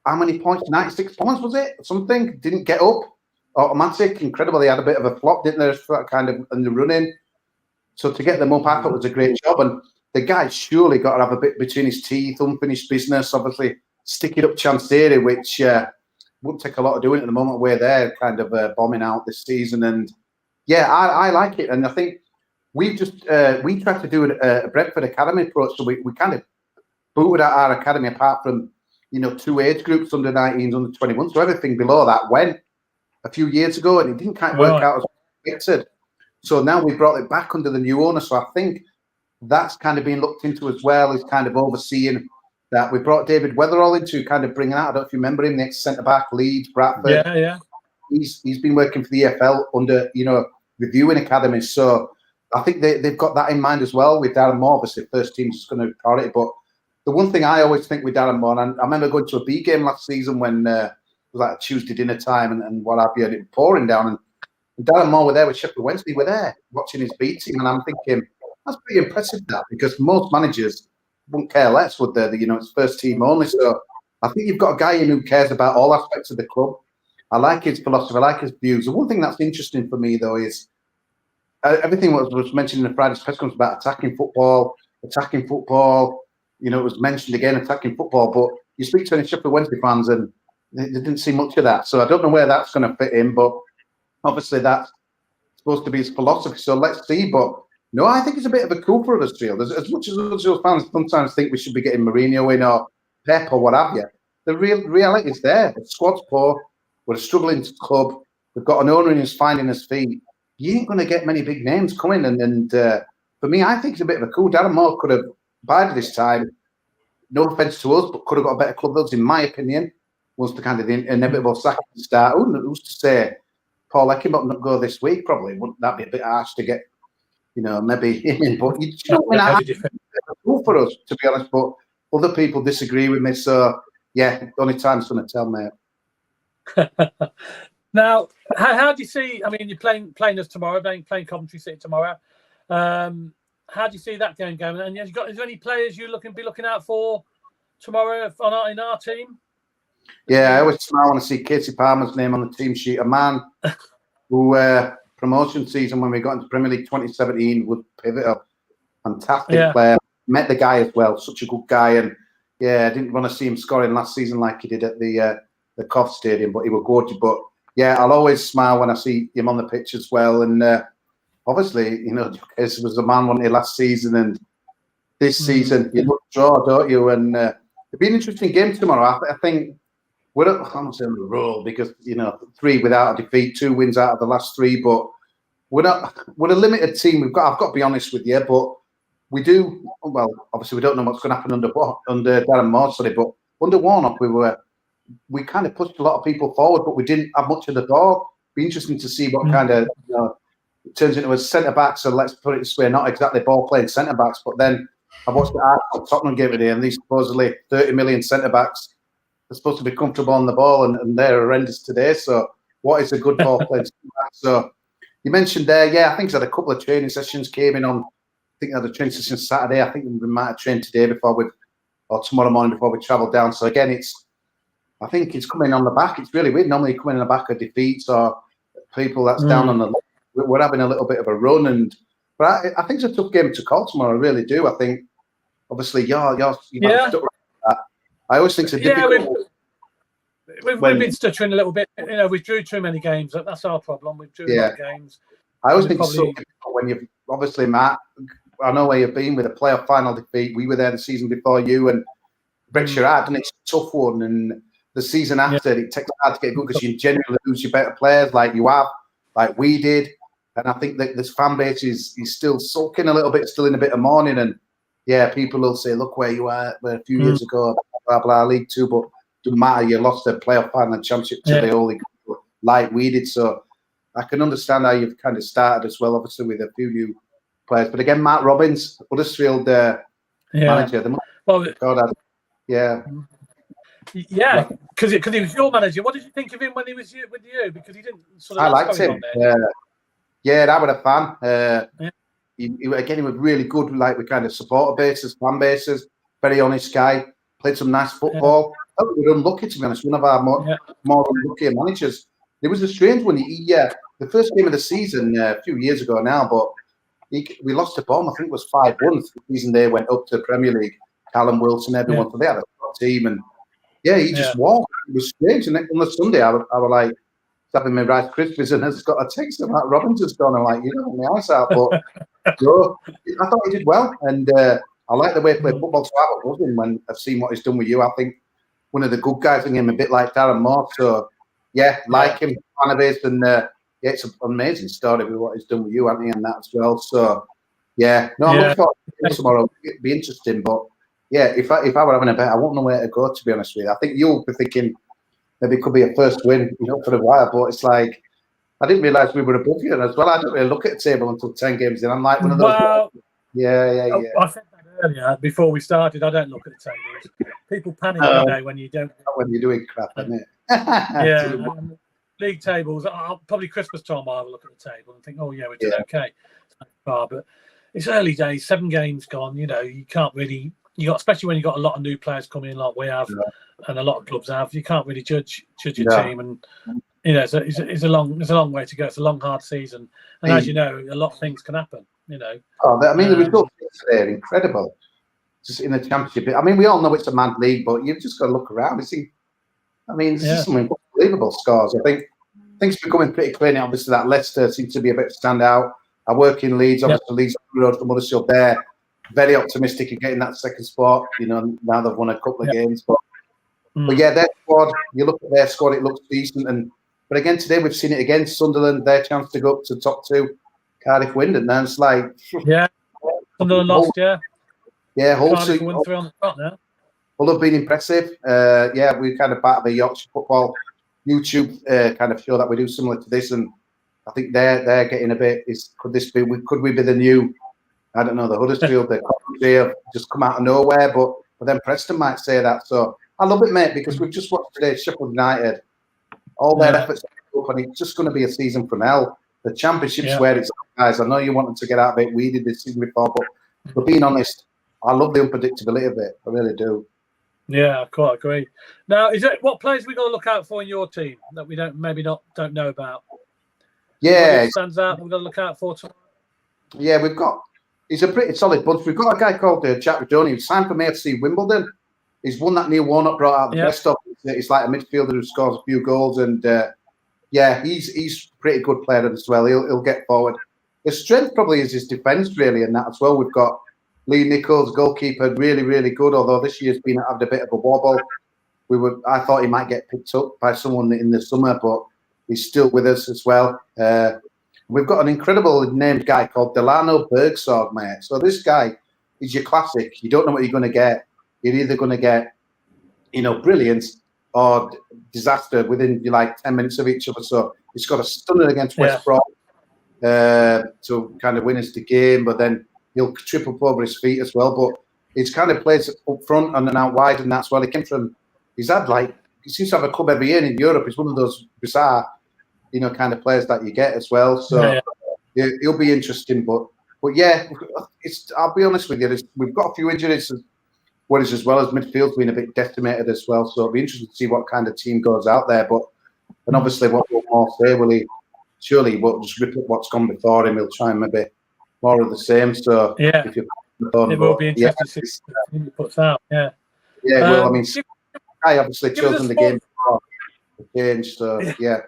F: How many points? 96 points, was it? Something? Didn't get up. Automatic. Incredible. They had a bit of a flop, didn't they, for that kind of in the running. So to get them up, I thought was a great job. And the guy's surely got to have a bit between his teeth, unfinished business, obviously stick it up chance theory, which wouldn't take a lot of doing at the moment. We're there kind of bombing out this season. And I like it. And I think we've just, we tried to do a Brentford Academy approach. So we kind of booted out our academy apart from, 2 age groups, under 19s, under 21. So everything below that went a few years ago, and it didn't kind of work out as expected. So now we brought it back under the new owner. So I think that's kind of being looked into as well, is kind of overseeing that. We brought David Weatherall into kind of bringing out, I don't know if you remember him, the ex-centre-back, Leeds, Bradford.
A: Yeah.
F: He's been working for the EFL under, reviewing academies. So I think they've got that in mind as well with Darren Moore. Obviously, first team's just going to record it. But the one thing I always think with Darren Moore, and I remember going to a B game last season when it was like a Tuesday dinner time and what have you, and it was pouring down. And Darren Moore were there with Sheffield Wednesday. We're there watching his B team, and I'm thinking that's pretty impressive. That because most managers wouldn't care less, would they? It's first team only. So I think you've got a guy in who cares about all aspects of the club. I like his philosophy. I like his views. The one thing that's interesting for me though is everything was mentioned in the Friday's press conference about attacking football. attacking football. You know, it was mentioned again, attacking football, but you speak to any Sheffield Wednesday fans and they didn't see much of that. So I don't know where that's going to fit in, but obviously that's supposed to be his philosophy. So let's see. But no, I think it's a bit of a coup for Huddersfield. As much as Huddersfield fans sometimes think we should be getting Mourinho in or Pep or what have you, the reality is there. The squad's poor. We're a struggling club. We've got an owner who's finding his feet. You ain't going to get many big names coming. And for me, I think it's a bit of a coup. Darren Moore could have bided this time. No offence to us, but could have got a better club than us, in my opinion. Was the kind of the inevitable second start. Who's to say Paul Eckenbach not go this week? Probably wouldn't that be a bit harsh to get, you know, maybe him in? But you know, I mean, it's a coup for us, to be honest. But other people disagree with me, so yeah, only time's going to tell, mate.
A: Now, how do you see? I mean, you're playing us tomorrow, playing Coventry City tomorrow. How do you see that game going? And is there any players you be looking out for tomorrow in our team?
F: Yeah, I always smile when I see Casey Palmer's name on the team sheet. A man who promotion season when we got into Premier League 2017 was pivotal. Fantastic player. Met the guy as well. Such a good guy. And yeah, I didn't want to see him scoring last season like he did at the Cov Stadium, but he was gorgeous. But yeah, I'll always smile when I see him on the pitch as well. And obviously, you know, Casey was the man, wasn't he, last season, and this season you look to draw, don't you? And it'll be an interesting game tomorrow. I think. I'm not saying the roll because, you know, 3 without a defeat, 2 wins out of the last 3, but we're a limited team. I've got to be honest with you, but we do well. Obviously, we don't know what's going to happen under Darren Moore, but under Warnock, we kind of pushed a lot of people forward, but we didn't have much of the ball. Be interesting to see what kind of it turns into a centre back. So let's put it this way: not exactly ball playing centre backs, but then I watched the Arsenal Tottenham game today, and these supposedly 30 million centre backs. They're supposed to be comfortable on the ball, and they're horrendous today. So, what is a good ball playing? So, you mentioned there, I think he's had a couple of training sessions. Came in on, I think, had a training session Saturday. I think we might have trained today or tomorrow morning before we travel down. So again, I think it's coming on the back. It's really weird. Normally, coming on the back of defeats or people that's down on the. We're having a little bit of a run, but I think it's a tough game to call tomorrow. I really do. I think, obviously, you're stuck with that. I always think it's a difficult.
A: We've been stuttering a little bit. You know, we drew too many games. That's our problem. We drew a lot of games.
F: I always think it's so difficult when you've obviously, Matt. I know where you've been with a playoff final defeat. We were there the season before you, and breaks your heart, and it's a tough one. And the season after, it takes hard to get good because you genuinely lose your better players, like you have, like we did. And I think that this fan base is still sulking a little bit, still in a bit of mourning. And people will say, "Look where you are a few years ago." Blah blah League 2, but doesn't matter. You lost the playoff final and championship to the Holy like we did. So I can understand how you've kind of started as well, obviously with a few new players. But again, Matt Robbins, Huddersfield manager. Because
A: he was your manager. What did you think of him when he was with you? Because he didn't sort of.
F: I liked him. I was a fan. He was really good. Like, we kind of supporter bases, fan bases. Very honest guy. Played some nice football. I think we were unlucky, to be honest. One of our more unlucky managers. It was a strange one. The first game of the season a few years ago now, but we lost to Bournemouth. I think it was 5-1. The season they went up to the Premier League. Callum Wilson, everyone. So they had a top team, and he just walked. It was strange. And then on the Sunday, I was like having my Rice Krispies, and I just got a text about Robbins has gone. I'm like, you know, my eyes out, but I thought he did well, and. I like the way he played football, so I was buzzing when I've seen what he's done with you. I think one of the good guys in him, a bit like Darren Moore. So, like him, fan of his, and it's an amazing story with what he's done with you, hasn't he, and that as well. So, I'm looking forward to tomorrow. It'd be interesting, but if I were having a bet, I wouldn't know where to go, to be honest with you. I think you'll be thinking maybe it could be a first win, for a while, but it's like I didn't realise we were above you as well. I didn't really look at the table until 10 games in. I'm like one of those.
A: Well,
F: I
A: said that earlier before we started. I don't look at the tables. People panic when you don't.
F: When you're doing crap, isn't it?
A: League tables. Probably Christmas time. I'll look at the table and think, "Oh yeah, we're doing okay." But it's early days. 7 games gone. You can't really. Especially when you've got a lot of new players coming in, like we have, and a lot of clubs have. You can't really judge your team, and it's a long way to go. It's a long, hard season, and as you know, a lot of things can happen. You know.
F: Oh, I mean, the results today are incredible. Just in the championship. I mean, we all know it's a mad league, but you've just got to look around and see. I mean, this is some unbelievable scores. I think things becoming pretty clear now. Obviously, that Leicester seems to be a bit standout. I work in Leeds. Obviously, Leeds on the road from Huddersfield there. Very optimistic in getting that second spot. You know, now they've won a couple of games. But yeah, their squad, you look at their squad, it looks decent. But again, today we've seen it again. Sunderland, their chance to go up to the top two. Cardiff win, and then it's like...
A: Yeah, Sunderland lost,
F: Yeah,
A: Cardiff won 3 on the trot now.
F: Will have been impressive. Yeah, we're kind of part of the Yorkshire Football YouTube kind of show that we do similar to this, and I think they're getting a bit. Could we be the new? I don't know, the Huddersfield, the Coventry have just come out of nowhere, but then Preston might say that. So I love it, mate, because we've just watched today Sheffield United, all their efforts, and it's just going to be a season from hell. The Championship's where it's at, guys. I know you want them to get out of it. We did this season before, but being honest, I love the unpredictability of it. I really do.
A: Yeah, I quite agree. Now, what players we got to look out for in your team that we don't know about?
F: Yeah,
A: stands out. We've got to look out for tomorrow.
F: Yeah, he's a pretty solid bunch. We've got a guy called Jack Redoni who signed from AFC Wimbledon. He's one that Neil Warnock brought out the best of. He's like a midfielder who scores a few goals, and he's a pretty good player as well. He'll get forward. His strength probably is his defence, really, and that as well. We've got Lee Nichols, goalkeeper, really, really good. Although this year's been having a bit of a wobble. I thought he might get picked up by someone in the summer, but he's still with us as well. We've got an incredible named guy called Delano Bergsorg, mate. So this guy is your classic. You don't know what you're going to get. You're either going to get, brilliance or disaster within 10 minutes of each other. So he's got a stunner against West Brom to kind of win us the game, but then he'll trip up over his feet as well. But he's kind of plays up front and then out wide, and that's well. He seems to have a club every year in Europe. He's one of those bizarre, kind of players that you get as well. So he'll be interesting. But yeah, I'll be honest with you. We've got a few injuries as well as midfield's been a bit decimated as well. So it'll be interesting to see what kind of team goes out there. And obviously, what will more say? Will he just rip up what's gone before him? He'll try and maybe more of the same. So
A: it will be interesting to see what he puts out. Yeah.
F: Yeah. Well, I mean, I obviously chosen the game before the change. So yeah.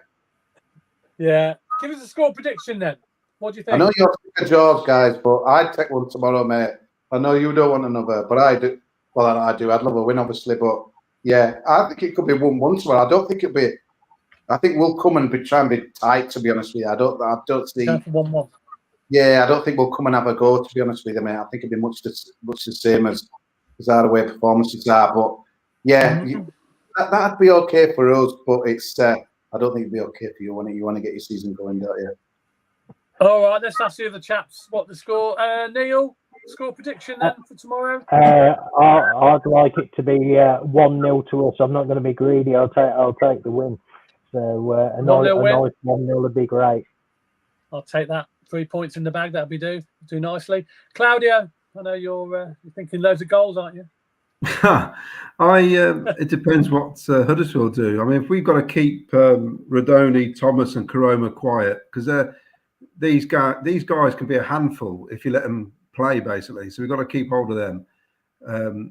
A: Yeah. Give us a score prediction then. What do you think?
F: I know you're sick of George, guys, but I'd take one tomorrow, mate. I know you don't want another, but I do. Well, I do. I'd love a win, obviously, but yeah, I think it could be 1-1 tomorrow. I don't think it'll be. I think we'll come and try and be tight. To be honest with you, I don't see
A: 1-1.
F: Yeah, I don't think we'll come and have a go. To be honest with you, mate, I think it'll be much the same as our away performances are. But yeah, that'd be okay for us. But it's I don't think it'd be okay for you when you want to get your season going, don't you?
A: All right, let's ask the other chaps what the score. Neil, score prediction then for tomorrow?
D: I'd like it to be 1-0 to us. I'm not going to be greedy. I'll take the win. So a nice 1-0 would be great.
A: I'll take that. 3 points in the bag. That'd be do nicely. Claudio, I know you're thinking loads of goals, aren't you?
C: It depends what Huddersfield do. I mean, if we've got to keep Redoni, Thomas, and Karoma quiet, because these guys can be a handful if you let them play, basically. So we've got to keep hold of them.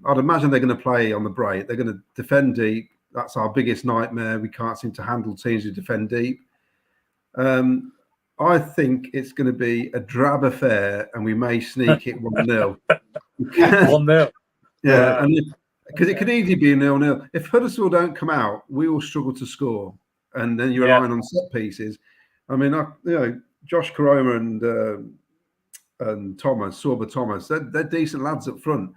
C: I'd imagine they're going to play on the break. They're going to defend deep. That's our biggest nightmare. We can't seem to handle teams who defend deep. I think it's going to be a drab affair, and we may sneak it 1-0.
A: 1-0.
C: Yeah, because it could easily be a 0-0. If Huddersfield don't come out, we will struggle to score, and then you're relying on set pieces. I mean, Josh Karoma and Sorba Thomas, they're decent lads up front,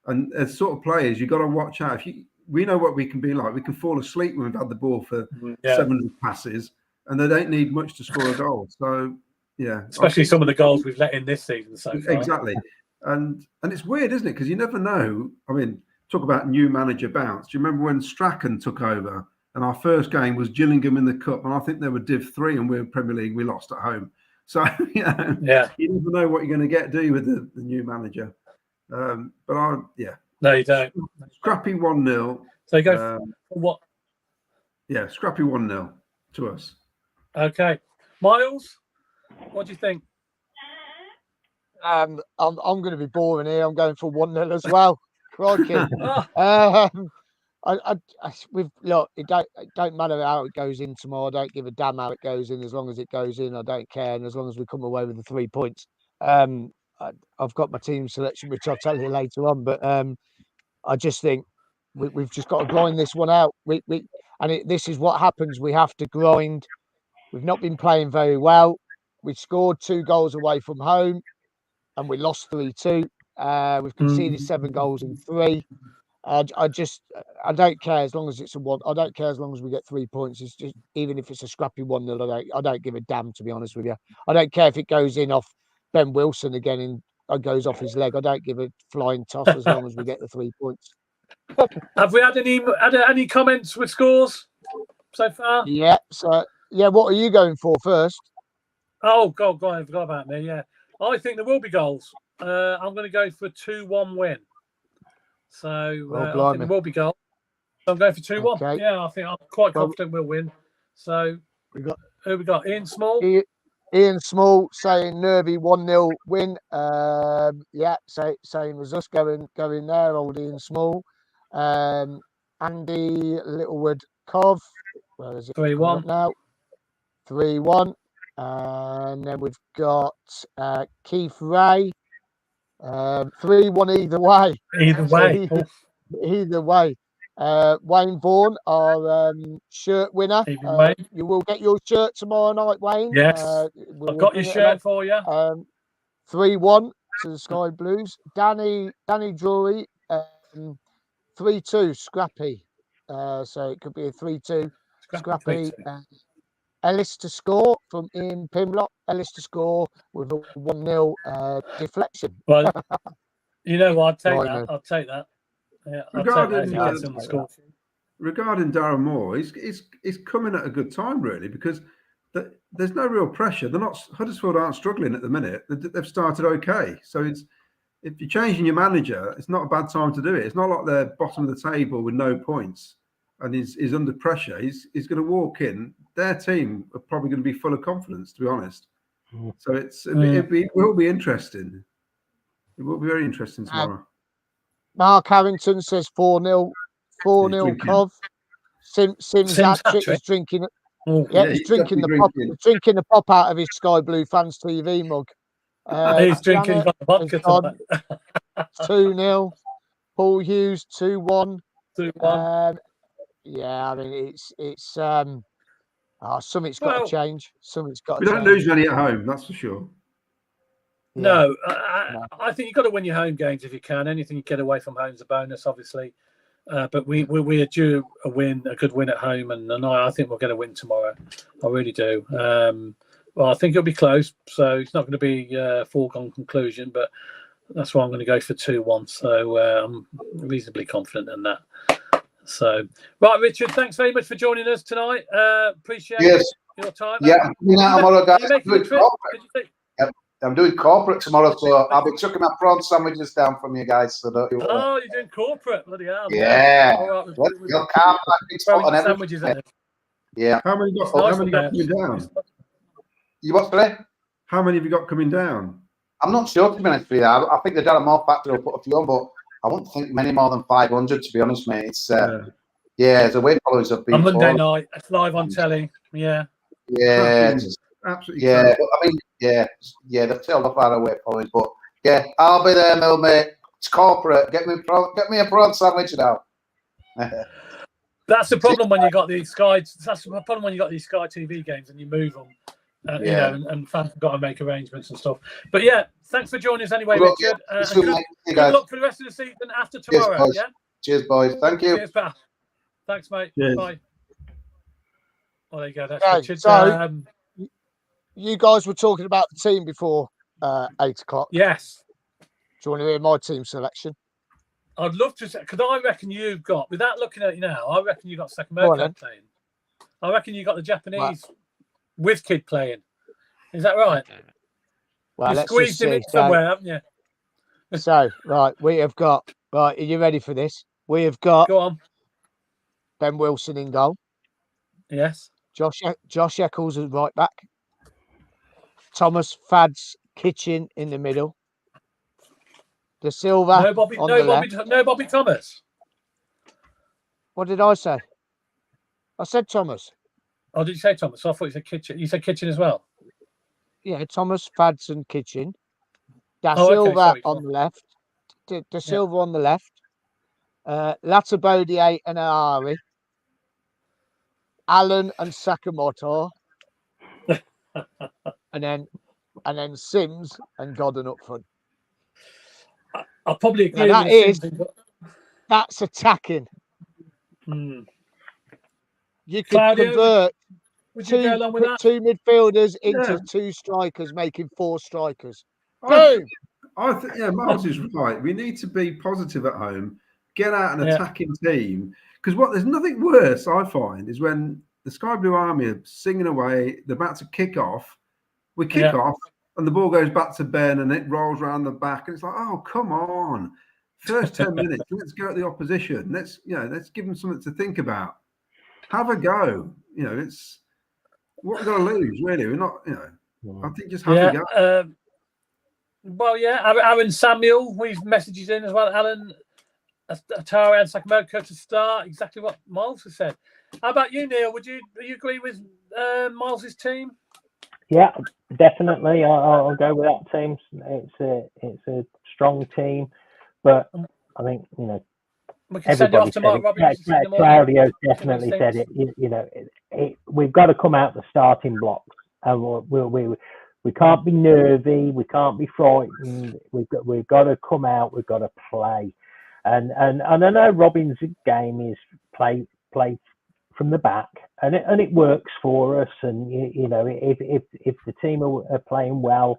C: and as sort of players, you've got to watch out. We know what we can be like. We can fall asleep when we've had the ball for 700 passes, and they don't need much to score a goal. So, yeah.
A: Especially some of the goals we've let in this season so far.
C: Exactly. And it's weird, isn't it? Because you never know. I mean, talk about new manager bounce. Do you remember when Strachan took over and our first game was Gillingham in the Cup, and I think they were Div 3 and we were Premier League, we lost at home. So, you never know what you're going to get, do you, with the new manager. No,
A: you don't.
C: Scrappy 1-0.
A: So you go for what?
C: Yeah, scrappy 1-0 to us.
A: Okay. Miles, what do you think?
B: I'm going to be boring here. I'm going for 1-0 as well. Crikey. Look, it don't matter how it goes in tomorrow. I don't give a damn how it goes in. As long as it goes in, I don't care. And as long as we come away with the 3 points, I've got my team selection, which I'll tell you later on. But I just think we've just got to grind this one out. This is what happens. We have to grind. We've not been playing very well. We scored 2 goals away from home, and we lost 3-2. We've conceded 7 goals in 3. I don't care as long as it's a 1. I don't care as long as we get 3 points. It's just, even if it's a scrappy 1-0, I don't give a damn, to be honest with you. I don't care if it goes in off Ben Wilson again and goes off his leg. I don't give a flying toss as long as we get the 3 points.
A: Have we had any comments with scores so far?
B: Yeah. So what are you going for first?
A: Oh God, I forgot about me. Yeah, I think there will be goals. I'm going to go for a 2-1 win. So I think there will be goals. So I'm going for 2-1. Okay. Yeah, I think I'm quite confident we'll win. So who we got? Ian Small.
B: Ian Small saying nervy 1-0 win. Same as us going there. Old Ian Small. Andy Littlewood Cov. Where is it?
A: 3-1
B: now. 3-1. And then we've got Keith Ray. 3-1 either way. Either way. Wayne Vaughan, our shirt winner. You will get your shirt tomorrow night, Wayne.
A: Yes. I've got your shirt for you.
B: 3-1 to the Sky Blues. Danny Drury, 3-2 Scrappy. So it could be a 3-2 Scrappy. Ellis to score from Ian Pimlock. Ellis to score with a 1-0 deflection.
A: Well, you know what? I'll take that. Yeah,
C: regarding Darren Moore, he's coming at a good time, really, because there's no real pressure. Huddersfield aren't struggling at the minute. They've started okay. So if you're changing your manager, it's not a bad time to do it. It's not like they're bottom of the table with no points and he's under pressure. He's going to walk in. Their team are probably going to be full of confidence, to be honest. So it will be interesting. It will be very interesting tomorrow.
B: Mark Harrington says 4-0 Cov. Simms hat-trick is drinking. He's drinking the pop out of his Sky Blue Fans TV mug.
A: He's drinking vodka tonight.
B: 2-0. Paul Hughes 2-1.
A: 2-1.
B: I mean it's something's got to change. Something's got.
C: We don't lose many at home, that's for sure.
A: No, I think you've got to win your home games if you can. Anything you get away from home is a bonus, obviously. But we are due a good win at home, and I think we're going to win tomorrow. I really do. Well, I think it'll be close, so it's not going to be a foregone conclusion, but that's why I'm going to go for 2-1. So I'm reasonably confident in that. So, right, Richard, thanks very much for joining us tonight. Appreciate your time.
F: Yeah, I'm doing corporate tomorrow, so I'll be chucking my prawn sandwiches down from you guys. So don't you worry.
A: Oh, you're doing corporate, bloody hell!
F: Yeah,
A: sandwiches.
F: Yeah.
C: How many got coming down?
F: You what, sorry?
C: How many have you got coming down?
F: I'm not sure, to be honest with you. I think the Darren Moore factory will put a few on, but I wouldn't think many more than 500, to be honest, mate. It's the way followers have been.
A: On Monday night, it's live on telly. Yeah.
F: Yeah.
C: Absolutely.
F: Yeah, but I mean, they've tailed off our away followers, but yeah, I'll be there, Mill, mate. It's corporate. Get me a prawn sandwich now.
A: That's the problem when you got these Sky. That's the problem when you got these Sky TV games and you move them. You know, and fans have got to make arrangements and stuff. But yeah, thanks for joining us anyway, Richard. Good luck for the rest of the season after tomorrow.
F: Cheers, boys. Thank you.
A: Cheers, pal. Thanks, mate.
C: Cheers.
A: Bye. Well, there you go. That's Richard.
B: So, you guys were talking about the team before 8 o'clock.
A: Yes.
B: Do you want to hear my team selection?
A: I'd love to, because I reckon you've got, without looking at you now, I reckon you got Sakamoko playing. I reckon you got the Japanese with kid playing. Is that right?
B: Well,
A: you squeezed him in somewhere, haven't you?
B: So, right, we have got, are you ready for this? We have got
A: Go on.
B: Ben Wilson in goal.
A: Yes.
B: Josh Eccles is right back. Thomas Fads Kitchen in the middle. De Silva.
A: No Bobby Thomas.
B: What did I say? I said Thomas.
A: Oh, did you say Thomas? I thought you said Kitchen. You said Kitchen as well.
B: Yeah, Thomas, Fads, and Kitchen. Da Silva on the left. De Silva on the left. Latabodier and Ahari. Allen and Sakamoto. and then Simms and Godden up front.
A: I'll probably agree with Simms.
B: That's attacking.
A: Hmm.
B: You could convert two midfielders into 2 strikers, making 4 strikers. Boom!
C: I think, Miles is right. We need to be positive at home, get out an attacking team. Because there's nothing worse, I find, is when the Sky Blue Army are singing away, they're about to kick off. We kick off, and the ball goes back to Ben, and it rolls around the back, and it's like, oh, come on. First 10 minutes, let's go at the opposition. Let's give them something to think about. Have a go. It's what we've got to lose, really. We're not, I think just have a go.
A: Aaron Samuel, we've messages in as well. Alan Atara and Sakamoto to start. Exactly what Miles has said. How about you, Neil? Do you agree with Miles's team?
D: Yeah, definitely. I'll go with that team. It's a strong team, but I think
A: we can send it off to Mark Robbins.
D: Claudio definitely said it. We've got to come out the starting blocks, and we can't be nervy. We can't be frightened. We've got to come out. We've got to play, and I know Robbins' game is play from the back, and it works for us. And if the team are playing well,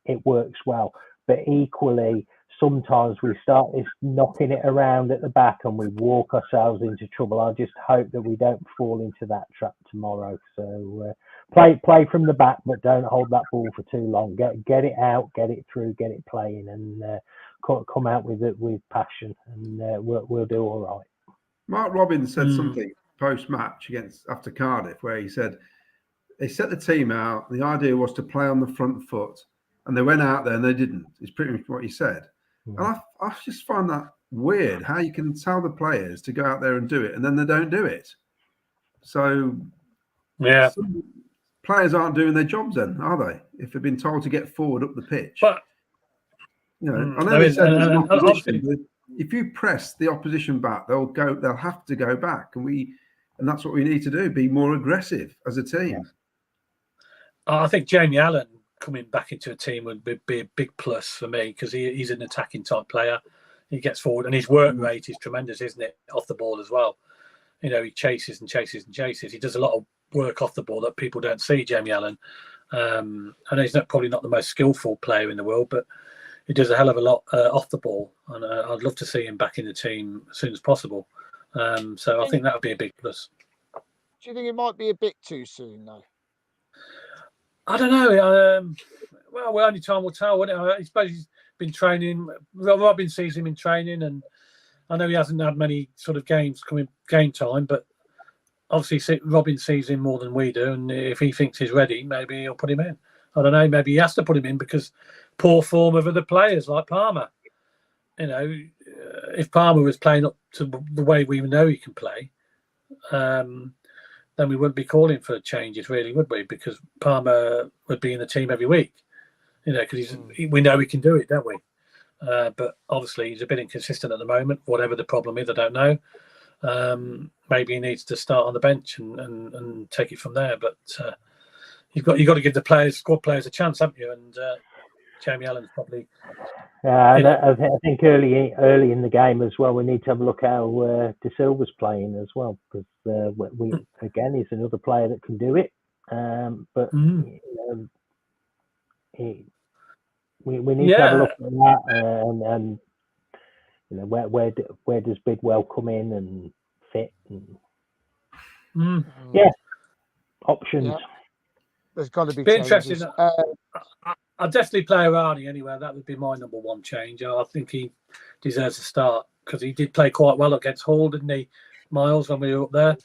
D: it works well. But equally, sometimes we start knocking it around at the back and we walk ourselves into trouble. I just hope that we don't fall into that trap tomorrow. So play from the back, but don't hold that ball for too long. Get it out, get it through, get it playing, and come out with it with passion, and we'll do all right.
C: Mark Robbins said something post-match after Cardiff, where he said they set the team out. The idea was to play on the front foot, and they went out there and they didn't. It's pretty much what he said. And I just find that weird, how you can tell the players to go out there and do it, and then they don't do it. So, some players aren't doing their jobs then, are they? If they've been told to get forward up the pitch.
A: But
C: I know they said if you press the opposition back, they'll have to go back, and that's what we need to do: be more aggressive as a team.
A: I think Jamie Allen coming back into a team would be a big plus for me, because he's an attacking type player. He gets forward, and his work rate is tremendous, isn't it? Off the ball as well. He chases and chases and chases. He does a lot of work off the ball that people don't see, Jamie Allen. I know he's probably not the most skillful player in the world, but he does a hell of a lot off the ball, and I'd love to see him back in the team as soon as possible. So I think that would be a big plus.
B: Do you think it might be a bit too soon, though?
A: I don't know. Well, only time will tell, won't it? I suppose he's been training. Robin sees him in training, and I know he hasn't had many sort of game time, but obviously Robin sees him more than we do, and if he thinks he's ready, maybe he'll put him in. I don't know. Maybe he has to put him in because poor form of other players like Palmer. If Palmer was playing up to the way we know he can play, then we wouldn't be calling for changes, really, would we? Because Palmer would be in the team every week, because we know he can do it, don't we? But obviously he's a bit inconsistent at the moment. Whatever the problem is, I don't know. Maybe he needs to start on the bench and take it from there. But you've got to give the squad players a chance, haven't you? And Jamie Allen's probably.
D: I think early in the game as well, we need to have a look how De Silva's playing as well, because we again, he's another player that can do it. But we need to have a look at that, and where does Bidwell come in and fit? And, options.
B: Yeah. There's got to be
A: interesting. I'd definitely play Arnie anyway. That would be my number one change. I think he deserves a start, because he did play quite well against Hull, didn't he, Miles, when we were up there?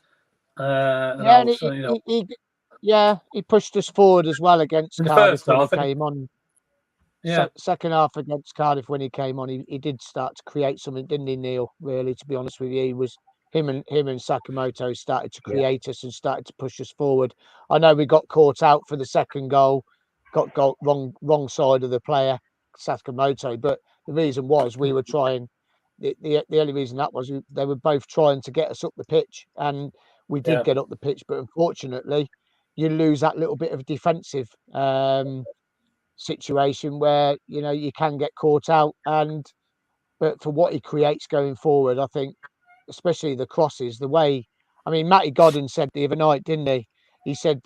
B: He pushed us forward as well against Cardiff when he came on. second half against Cardiff when he came on, he did start to create something, didn't he, Neil? Really, to be honest with you, he was him and Sakamoto started to create us and started to push us forward. I know we got caught out for the second goal, got wrong side of the player, Sakamoto, but the reason was we were trying. The only reason that was they were both trying to get us up the pitch, and we did get up the pitch, but unfortunately, you lose that little bit of defensive situation where you can get caught out. But for what he creates going forward, I think, especially the crosses, the way. I mean, Matty Godden said the other night, didn't he? He said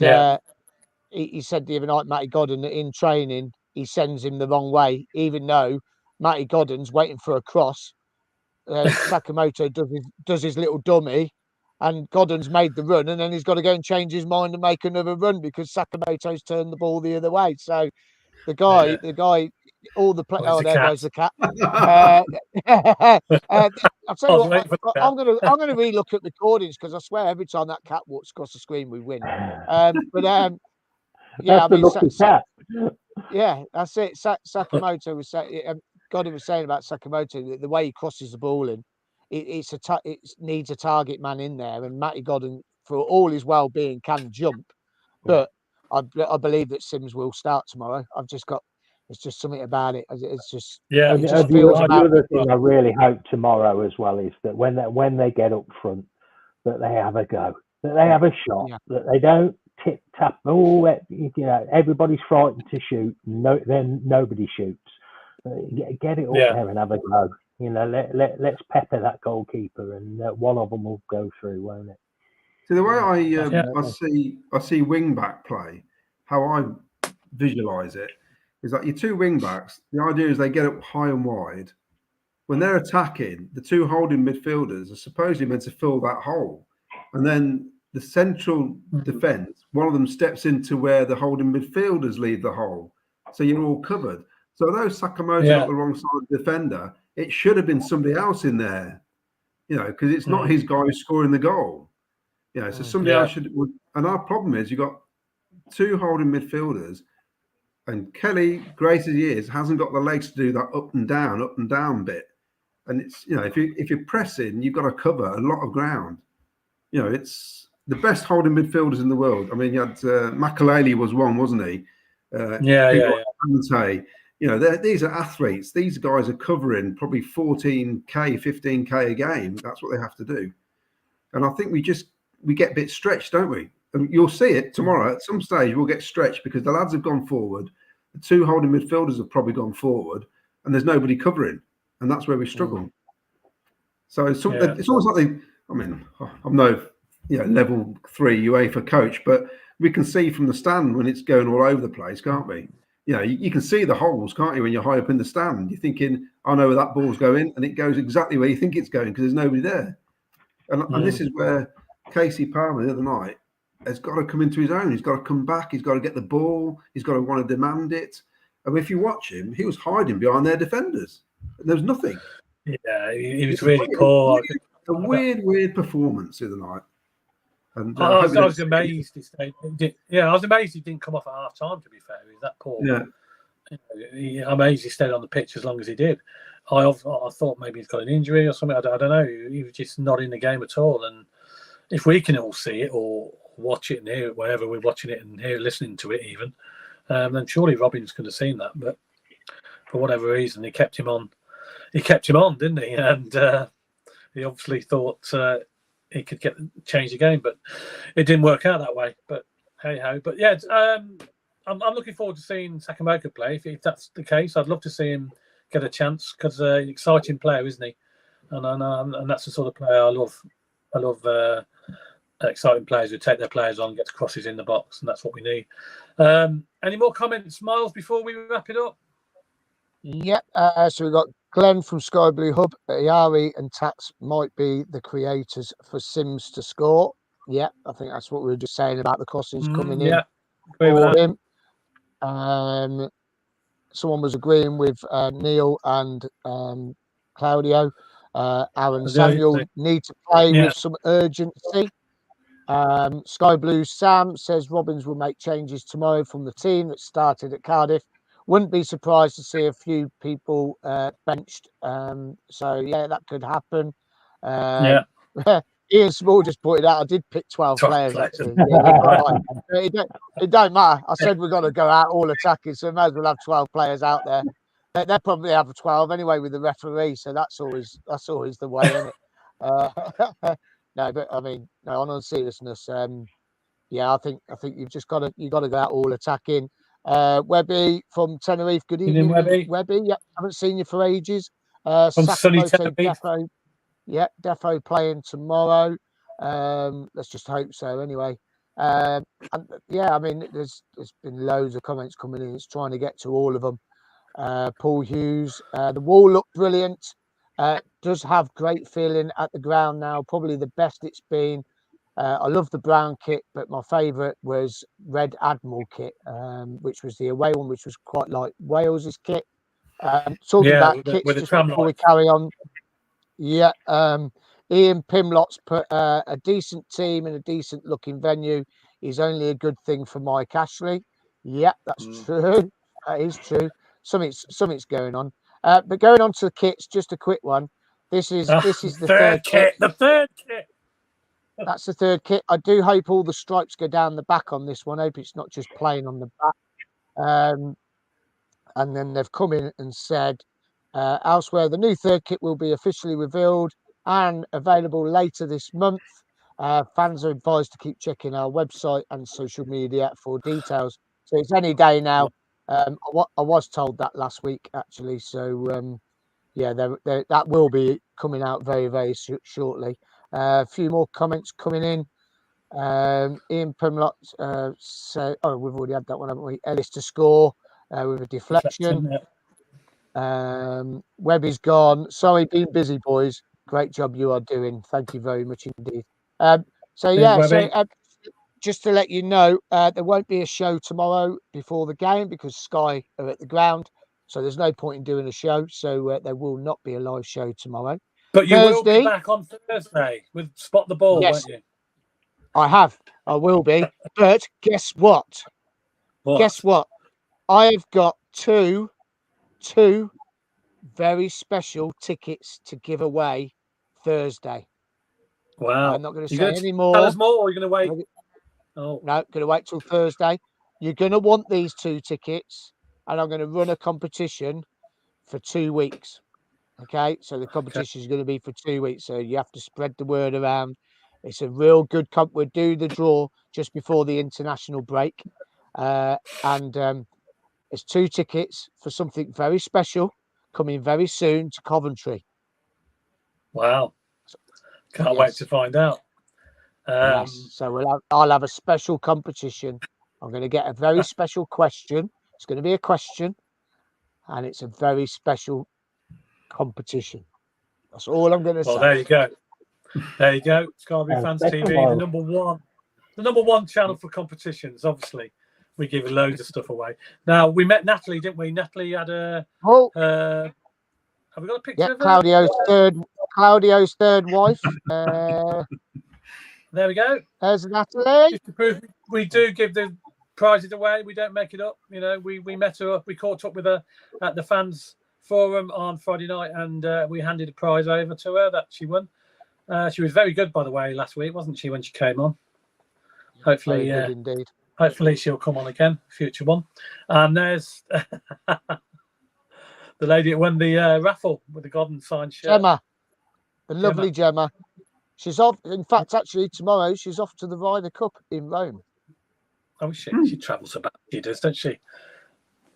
B: he said the other night, Matty Godden, that in training he sends him the wrong way, even though Matty Godden's waiting for a cross. Sakamoto does his little dummy, and Godden's made the run, and then he's got to go and change his mind and make another run because Sakamoto's turned the ball the other way. So the guy, all the play. Oh, there goes the cat. I'll tell you what, I'm gonna relook at recordings because I swear every time that cat walks across the screen, we win. Yeah, I mean, yeah, that's it. Sakamoto was saying. Godden was saying about Sakamoto, the way he crosses the ball in, it needs a target man in there. And Matty Godden, for all his well-being, can jump. But I believe that Simms will start tomorrow. It's just something about it. It's just
D: the other thing I really hope tomorrow as well is that when they get up front, that they have a go, that they have a shot, that they don't tip tap. Everybody's frightened to shoot. No, then nobody shoots. Get it up there and have a go. Let's pepper that goalkeeper, and one of them will go through, won't it?
C: So the way I see wing back play, how I visualize it is like your two wing backs. The idea is they get up high and wide. When they're attacking, the two holding midfielders are supposedly meant to fill that hole, and then the central defence, one of them steps into where the holding midfielders leave the hole, so you're all covered. So although Sakamoto got the wrong side of the defender, it should have been somebody else in there, because it's not his guy who's scoring the goal. So somebody else should. And our problem is you've got two holding midfielders, and Kelly, great as he is, hasn't got the legs to do that up and down bit. And it's if you're pressing, you've got to cover a lot of ground. It's the best holding midfielders in the world. I mean, you had Makaleli was one, wasn't he? Ante. These are athletes. These guys are covering probably 14K, 15K a game. That's what they have to do. And I think we get a bit stretched, don't we? And you'll see it tomorrow. At some stage, we'll get stretched because the lads have gone forward. The two holding midfielders have probably gone forward, and there's nobody covering. And that's where we struggle. So it's almost like I'm no level 3 UEFA coach, but we can see from the stand when it's going all over the place, can't we? You can see the holes, can't you, when you're high up in the stand? You're thinking, I know where that ball's going, and it goes exactly where you think it's going because there's nobody there. And this is where Casey Palmer the other night has got to come into his own. He's got to come back. He's got to get the ball. He's got to want to demand it. And if you watch him, he was hiding behind their defenders. And there was nothing.
A: Yeah, he was really poor.
C: A weird performance the other night. And
A: I was amazed. I was amazed he didn't come off at half time. To be fair, he was that poor. I'm amazed he stayed on the pitch as long as he did. I thought maybe he's got an injury or something. I don't know. He was just not in the game at all. And if we can all see it or watch it and hear it, wherever we're watching it and listening to it, even, then surely Robin's could have seen that. But for whatever reason, he kept him on. He kept him on, didn't he? And he obviously thought he could change the game, but it didn't work out that way. But hey ho. But yeah, I'm looking forward to seeing Sakamoto play. If that's the case, I'd love to see him get a chance because an exciting player, isn't he? And that's the sort of player I love. I love exciting players who take their players on, get crosses in the box, and that's what we need. Any more comments, Miles, before we wrap it up?
B: Yep. So we've got Glenn from Sky Blue Hub. Yari and Tats might be the creators for Simms to score. Yeah, I think that's what we were just saying about the crosses coming in for him. Someone was agreeing with Neil and Claudio. Aaron Samuel need to play with some urgency. Sky Blue Sam says Robbins will make changes tomorrow from the team that started at Cardiff. wouldn't be surprised to see a few people benched. So yeah, that could happen. Ian Small just pointed out I did pick 12 players actually. Yeah, it don't matter. I said we've got to go out all attacking, so we might as well have 12 players out there. They'll probably have 12 anyway with the referee, so that's always the way, isn't it? No, but I mean, no, on seriousness, yeah, I think you've just got to go out all attacking. Webby from Tenerife, good evening, Webby. Yeah, haven't seen you for ages.
A: From sunny Tenerife.
B: Defo playing tomorrow. Let's just hope so. Anyway, and yeah, I mean, there's been loads of comments coming in. It's trying to get to all of them. Paul Hughes, the wall looked brilliant. Does have great feeling at the ground now. Probably the best it's been. I love the brown kit, but my favourite was Red Admiral kit, which was the away one, which was quite like Wales's kit. Talking about kits, just before we carry on. Yeah, Ian Pimlott's put a decent team and a decent looking venue is only a good thing for Mike Ashley. Yeah, that's true. That is true. Something's going on. But going on to the kits, just a quick one. This is the third kit.
A: The third kit.
B: That's the third kit. I do hope all the stripes go down the back on this one. I hope it's not just plain on the back. And then they've come in and said, elsewhere, the new third kit will be officially revealed and available later this month. Fans are advised to keep checking our website and social media for details. So it's any day now. I was told that last week, actually. So, yeah, that will be coming out very, very shortly. A few more comments coming in. Ian Pimlott said, we've already had that one, haven't we? Ellis to score with a deflection. Webby's gone. Sorry, been busy, boys. Great job you are doing. Thank you very much indeed. Just to let you know, there won't be a show tomorrow before the game because Sky are at the ground. So there's no point in doing a show. So there will not be a live show tomorrow.
A: But you will be back on Thursday with Spot the Ball, won't you?
B: I will be. But guess what? Guess what? I have got two very special tickets to give away Thursday.
A: Wow.
B: I'm not going to say any more.
A: Tell us more, or are you going to wait?
B: No, going to wait till Thursday. You're going to want these two tickets, and I'm going to run a competition for 2 weeks. Okay, so the competition is going to be for 2 weeks. So you have to spread the word around. It's a real good comp. We'll do the draw just before the international break. And it's 2 tickets for something very special coming very soon to Coventry.
A: Wow. Can't wait to find out.
B: Yes. So I'll have a special competition. I'm going to get a very special question. It's going to be a question, and it's a very special competition. That's all I'm going to say.
A: Well, there you go. There you go. Scarberry Fans TV, the number one channel for competitions. Obviously, we give loads of stuff away. Now we met Natalie, didn't we? Natalie had a. Have we got a picture of her?
B: Claudio's third wife.
A: There we go.
B: There's Natalie.
A: Just to prove we do give the prizes away. We don't make it up. You know, we met her up. We caught up with her at the fans forum on Friday night, and we handed a prize over to her that she won. She was very good, by the way, last week, wasn't she, when she came on? Hopefully,
B: indeed.
A: Hopefully she'll come on again, future one. And there's the lady that won the raffle with the Godden signed shirt.
B: Gemma, the lovely Gemma. She's off. In fact, actually, tomorrow she's off to the Ryder Cup in Rome.
A: Oh, she travels about. She does, doesn't she?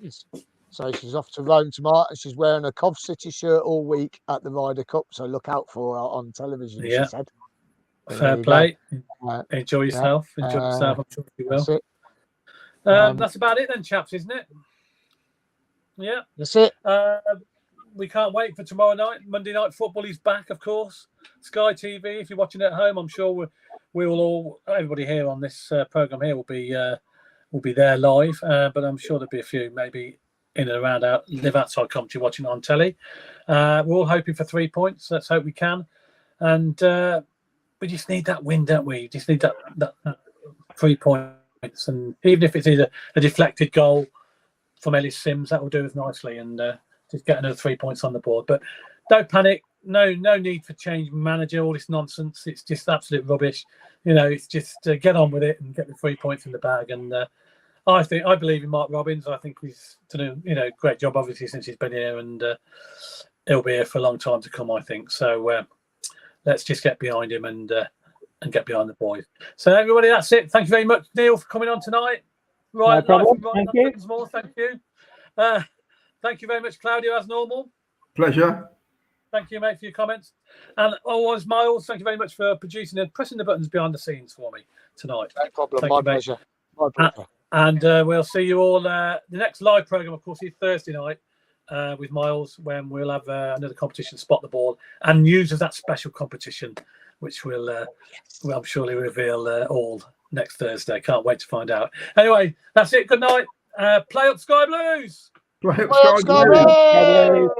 B: Yes. So she's off to Rome tomorrow, and she's wearing a Cov City shirt all week at the Ryder Cup. So look out for her on television.
A: Yeah.
B: She said.
A: Fair play. Enjoy yourself. Enjoy yourself. I'm sure you will.
B: That's it.
A: That's about it then, chaps, isn't it? Yeah.
B: That's it.
A: We can't wait for tomorrow night. Monday Night Football is back, of course. Sky TV. If you're watching at home, I'm sure we will all. Everybody here on this program here will be there live. But I'm sure there'll be a few maybe in and around live outside country watching on telly. We're all hoping for 3 points. Let's hope we can. And we just need that win, don't we? Just need that 3 points. And even if it's either a deflected goal from Ellis Simms. That will do us nicely, and just get another 3 points on the board. But don't panic. No need for change manager. All this nonsense. It's just absolute rubbish. It's just get on with it and get the 3 points in the bag. And I believe in Mark Robbins. I think he's done a great job, obviously, since he's been here, and he'll be here for a long time to come, I think. So let's just get behind him and get behind the boys. So everybody, that's it. Thank you very much, Neil, for coming on tonight. Right,
D: no problem. Thank you.
A: Thank you. Thank you very much, Claudio, as normal.
C: Pleasure.
A: Thank you, mate, for your comments. And always, Miles, thank you very much for producing and pressing the buttons behind the scenes for me tonight.
B: No problem.
A: Thank
B: My
A: you, mate.
B: pleasure. My pleasure.
A: And we'll see you all. The next live program, of course, is Thursday night with Miles, when we'll have another competition, Spot the Ball, and news of that special competition, which will I'm surely reveal all next Thursday. Can't wait to find out. Anyway, that's it. Good night. Play up Sky Blues.
C: Play up Sky Blues.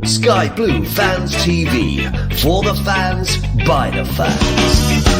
E: Sky Blue Fans TV, for the fans, by the fans.